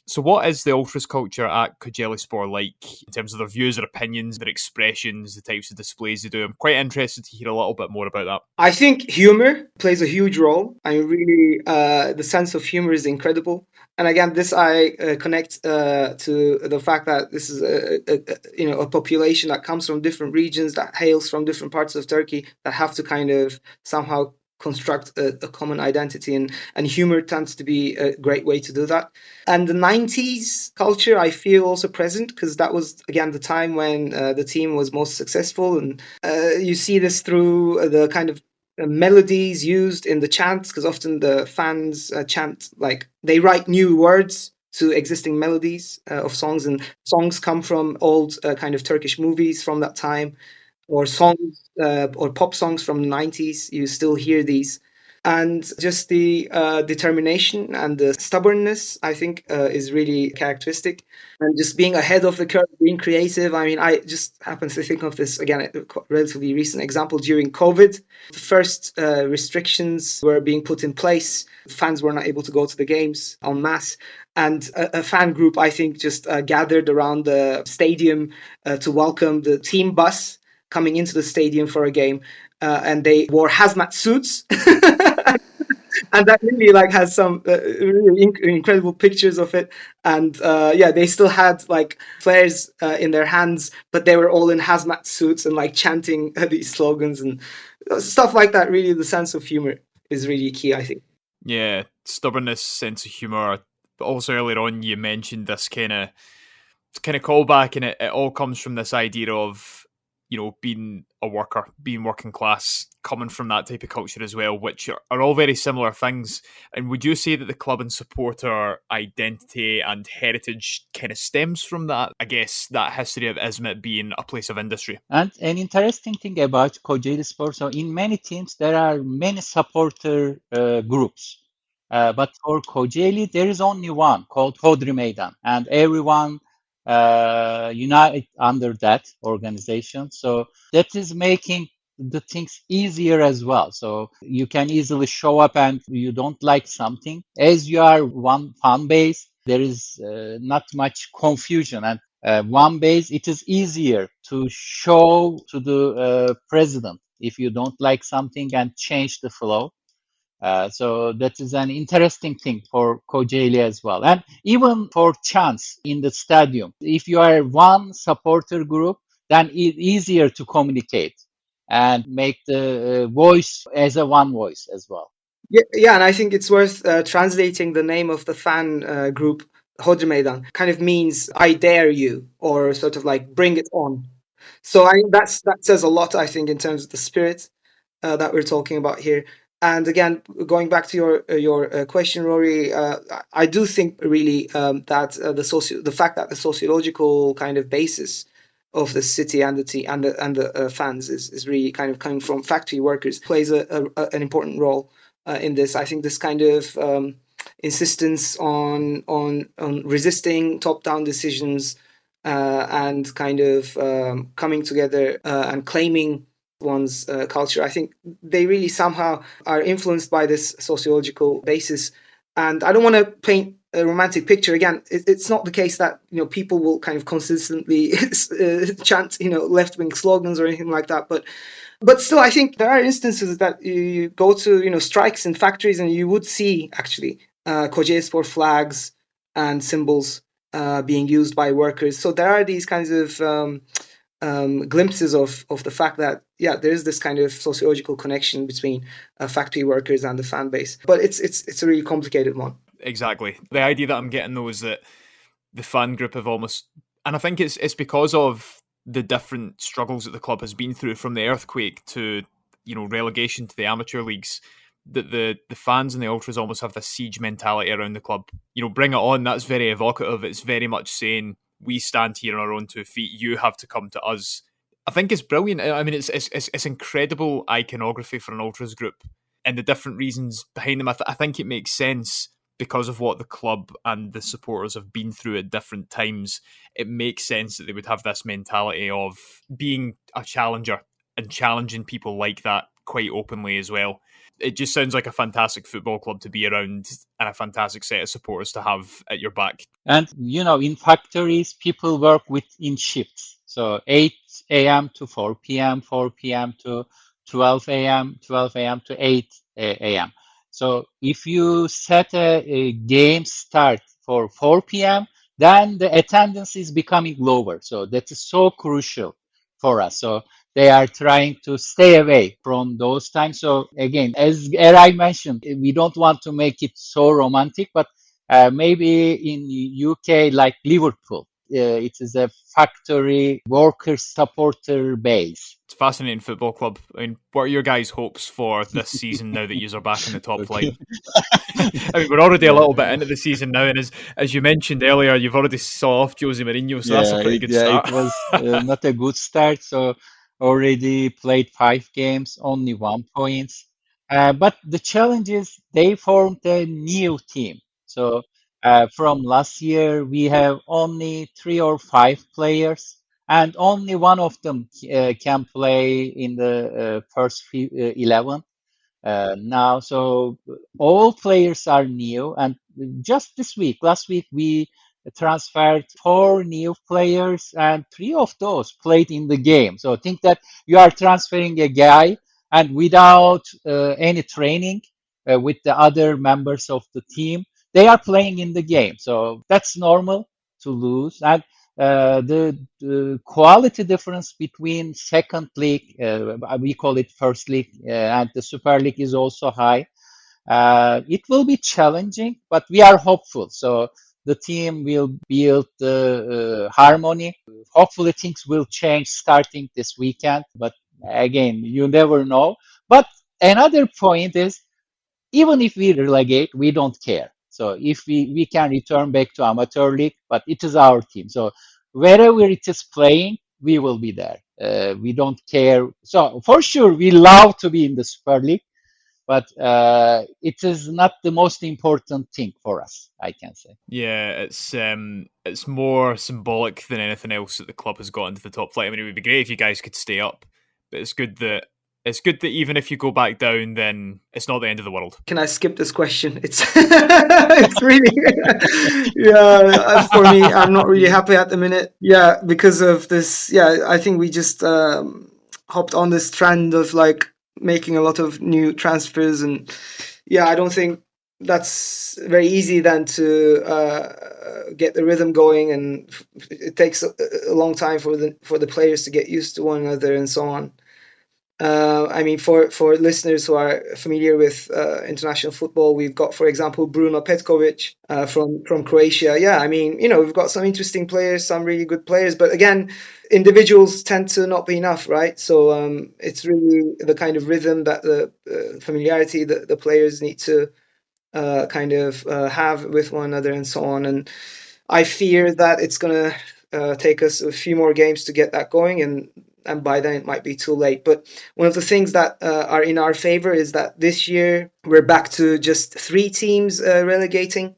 So what is the Ultras culture at Kocaelispor like in terms of their views, their opinions, their expressions, the types of displays they do? I'm quite interested to hear a little bit more about that. I think humor plays a huge role. I mean, really, the sense of humor is incredible. And again, this I connect to the fact that this is a population that comes from different regions, that hails from different parts of Turkey, that have to kind of somehow construct a common identity, and humor tends to be a great way to do that. And the 90s culture, I feel, also present, because that was, again, the time when the team was most successful. And you see this through the kind of melodies used in the chants, because often the fans chant, like, they write new words to existing melodies of songs, and songs come from old kind of Turkish movies from that time, or songs or pop songs from the 90s. You still hear these. And just the determination and the stubbornness, I think, is really characteristic. And just being ahead of the curve, being creative. I mean, I just happen to think of this, again, a relatively recent example during COVID. The first restrictions were being put in place. Fans were not able to go to the games en masse. And a fan group, I think, just gathered around the stadium to welcome the team bus coming into the stadium for a game. And they wore hazmat suits. And that really has some really incredible pictures of it. And they still had flares in their hands, but they were all in hazmat suits and chanting these slogans and stuff like that. Really, the sense of humor is really key, I think. Yeah, stubbornness, sense of humor. But also earlier on, you mentioned this kind of callback, and it all comes from this idea of, being a worker, being working class, coming from that type of culture as well, which are all very similar things. And would you say that the club and supporter identity and heritage kind of stems from that? I guess that history of Izmit being a place of industry. And an interesting thing about Kocaelispor, so in many teams, there are many supporter groups. But for Kocaeli, there is only one called Hodri Meydan, and everyone unite under that organization. So that is making the things easier as well. So you can easily show up, and you don't like something. As you are one fan base, there is not much confusion. And one base, it is easier to show to the president if you don't like something and change the flow. So that is an interesting thing for Kocaeli as well. And even for chants in the stadium, if you are one supporter group, then it's easier to communicate and make the voice as a one voice as well. Yeah, and I think it's worth translating the name of the fan group, Hodri Meydan, kind of means I dare you, or sort of bring it on. So that says a lot, I think, in terms of the spirit that we're talking about here. And again, going back to your question, Rory, I do think really that the fact that the sociological kind of basis of the city and the fans is really kind of coming from factory workers plays an important role in this. I think this kind of insistence on resisting top-down decisions and kind of coming together and claiming one's culture, I think they really somehow are influenced by this sociological basis. And I don't want to paint a romantic picture. Again, it's not the case that people will kind of consistently chant left-wing slogans or anything like that, but still, I think there are instances that you go to strikes in factories, and you would see actually Kocaelispor flags and symbols being used by workers. So there are these kinds of glimpses of the fact that there is this kind of sociological connection between factory workers and the fan base, but it's a really complicated one. Exactly. The idea that I'm getting though is that the fan group have almost, and I think it's because of the different struggles that the club has been through, from the earthquake to relegation to the amateur leagues. that the fans and the ultras almost have this siege mentality around the club. Bring it on. That's very evocative. It's very much saying, we stand here on our own 2 feet. You have to come to us. I think it's brilliant. I mean, it's incredible iconography for an ultras group, and the different reasons behind them. I think it makes sense because of what the club and the supporters have been through at different times. It makes sense that they would have this mentality of being a challenger and challenging people like that quite openly as well. It just sounds like a fantastic football club to be around and a fantastic set of supporters to have at your back. And, in factories, people work in shifts. So 8 a.m. to 4 p.m., 4 p.m. to 12 a.m., 12 a.m. to 8 a.m. So if you set a game start for 4 p.m., then the attendance is becoming lower. So that is so crucial for us. So they are trying to stay away from those times. So again, as Eray mentioned, we don't want to make it so romantic, but maybe in UK, like Liverpool, it is a factory worker supporter base. It's a fascinating football club. I mean, what are your guys' hopes for this season now that you are back in the top flight? I mean, we're already a little bit into the season now, and as you mentioned earlier, you've already saw off Jose Mourinho, so that's a pretty good start. It was not a good start. So already played 5 games, only 1 point. But the challenge is they formed a new team. So from last year, we have only 3 or 5 players, and only one of them can play in the first 11 now. So all players are new, and just last week, we transferred 4 new players, and 3 of those played in the game. So think that you are transferring a guy, and without any training with the other members of the team, they are playing in the game. So that's normal to lose. And the quality difference between second league, we call it first league, and the Super League is also high. It will be challenging, but we are hopeful. So the team will build the harmony. Hopefully things will change starting this weekend, but again, you never know. But another point is, even if we relegate, we don't care. So if we can return back to amateur league, but it is our team. So wherever it is playing, we will be there. We don't care. So for sure, we love to be in the Super League, but it is not the most important thing for us, I can say. Yeah, it's more symbolic than anything else that the club has got into the top flight. I mean, it would be great if you guys could stay up, but it's good that even if you go back down, then it's not the end of the world. Can I skip this question? It's it's really for me. I'm not really happy at the minute. Yeah, because of this. Yeah, I think we just hopped on this trend of like making a lot of new transfers, and yeah, I don't think that's very easy then to get the rhythm going, and it takes a long time for the players to get used to one another and so on. I mean, for listeners who are familiar with international football, we've got, for example, Bruno Petkovic from Croatia. Yeah, I mean, we've got some interesting players, some really good players, but again, individuals tend to not be enough, right? So it's really the kind of rhythm that the familiarity that the players need to kind of have with one another and so on. And I fear that it's going to take us a few more games to get that going, and by then it might be too late. But one of the things that are in our favor is that this year we're back to just 3 teams relegating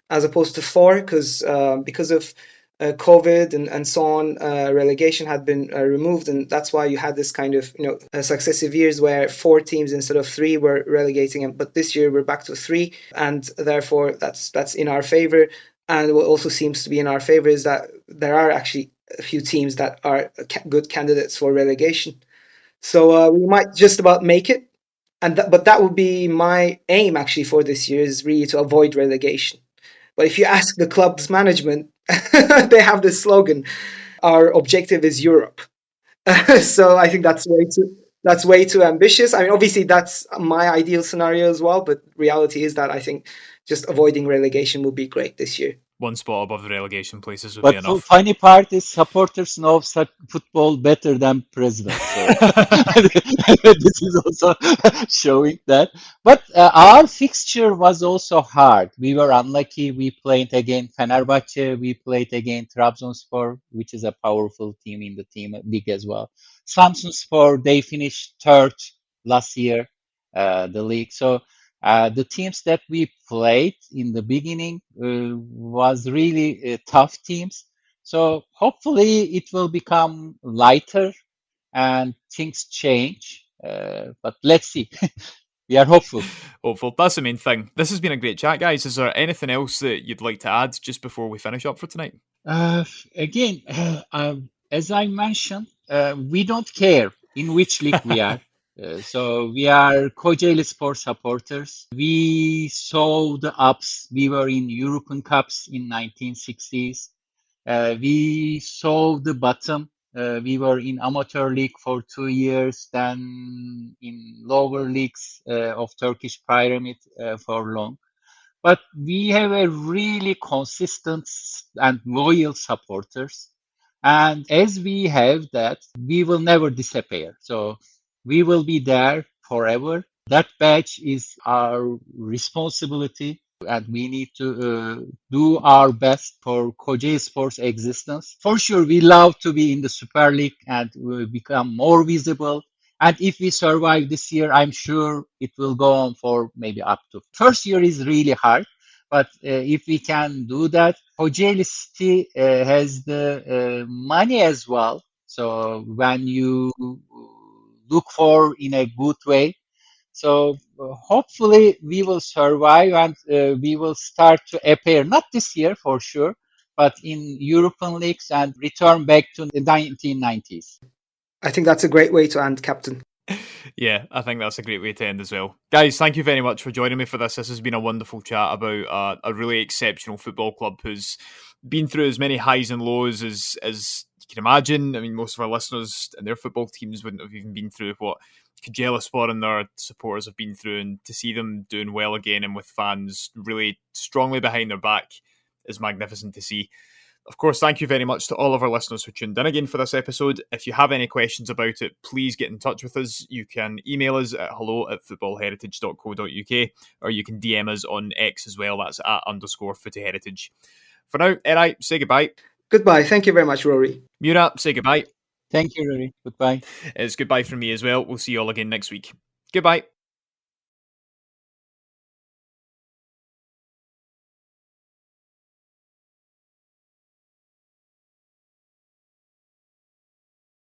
as opposed to 4, because of COVID and so on, relegation had been removed, and that's why you had this kind of successive years where 4 teams instead of 3 were relegating. But this year we're back to 3, and therefore that's in our favor. And what also seems to be in our favor is that there are actually a few teams that are good candidates for relegation. So we might just about make it. But that would be my aim actually for this year, is really to avoid relegation. But if you ask the club's management, they have this slogan, our objective is Europe. So I think that's way too ambitious. I mean, obviously that's my ideal scenario as well, but reality is that I think just avoiding relegation will be great this year. one spot above the relegation places would be But enough. funny part is supporters know such football better than presidents. So this is also showing that. But our fixture was also hard. We were unlucky. We played against Fenerbahce. We played against Trabzonspor, which is a powerful team in the team league as well. Samsunspor, they finished third last year, the league. So the teams that we played in the beginning was really tough teams. So hopefully it will become lighter and things change. But let's see. We are hopeful. Hopeful. That's the main thing. This has been a great chat, guys. Is there anything else that you'd like to add just before we finish up for tonight? Again, as I mentioned, we don't care in which league we are. So we are Kocaelispor supporters. We saw the ups. We were in European Cups in 1960s. We saw the bottom. We were in amateur league for 2 years, then in lower leagues of Turkish pyramid for long. But we have a really consistent and loyal supporters. And as we have that, we will never disappear. So we will be there forever. That badge is our responsibility, and we need to do our best for Kocaelispor's existence. For sure, we love to be in the Super League and become more visible. And if we survive this year, I'm sure it will go on for maybe up to. First year is really hard, but if we can do that, Kocaeli City has the money as well. So when you look for in a good way, so hopefully we will survive and we will start to appear, not this year for sure, but in European leagues and return back to the 1990s. I think that's a great way to end, Captain. Yeah, I think that's a great way to end as well. Guys, thank you very much for joining me for this. This has been a wonderful chat about a really exceptional football club who's been through as many highs and lows as you can imagine. I mean, most of our listeners and their football teams wouldn't have even been through what Kocaelispor and their supporters have been through, and to see them doing well again and with fans really strongly behind their back is magnificent to see. Of course, thank you very much to all of our listeners who tuned in again for this episode. If you have any questions about it, please get in touch with us. You can email us at hello@footballheritage.co.uk, or you can DM us on X as well. That's @_footyheritage. For now, Eray, say goodbye. Goodbye. Thank you very much, Rory. Murat, say goodbye. Thank you, Rory. Goodbye. It's goodbye from me as well. We'll see you all again next week. Goodbye.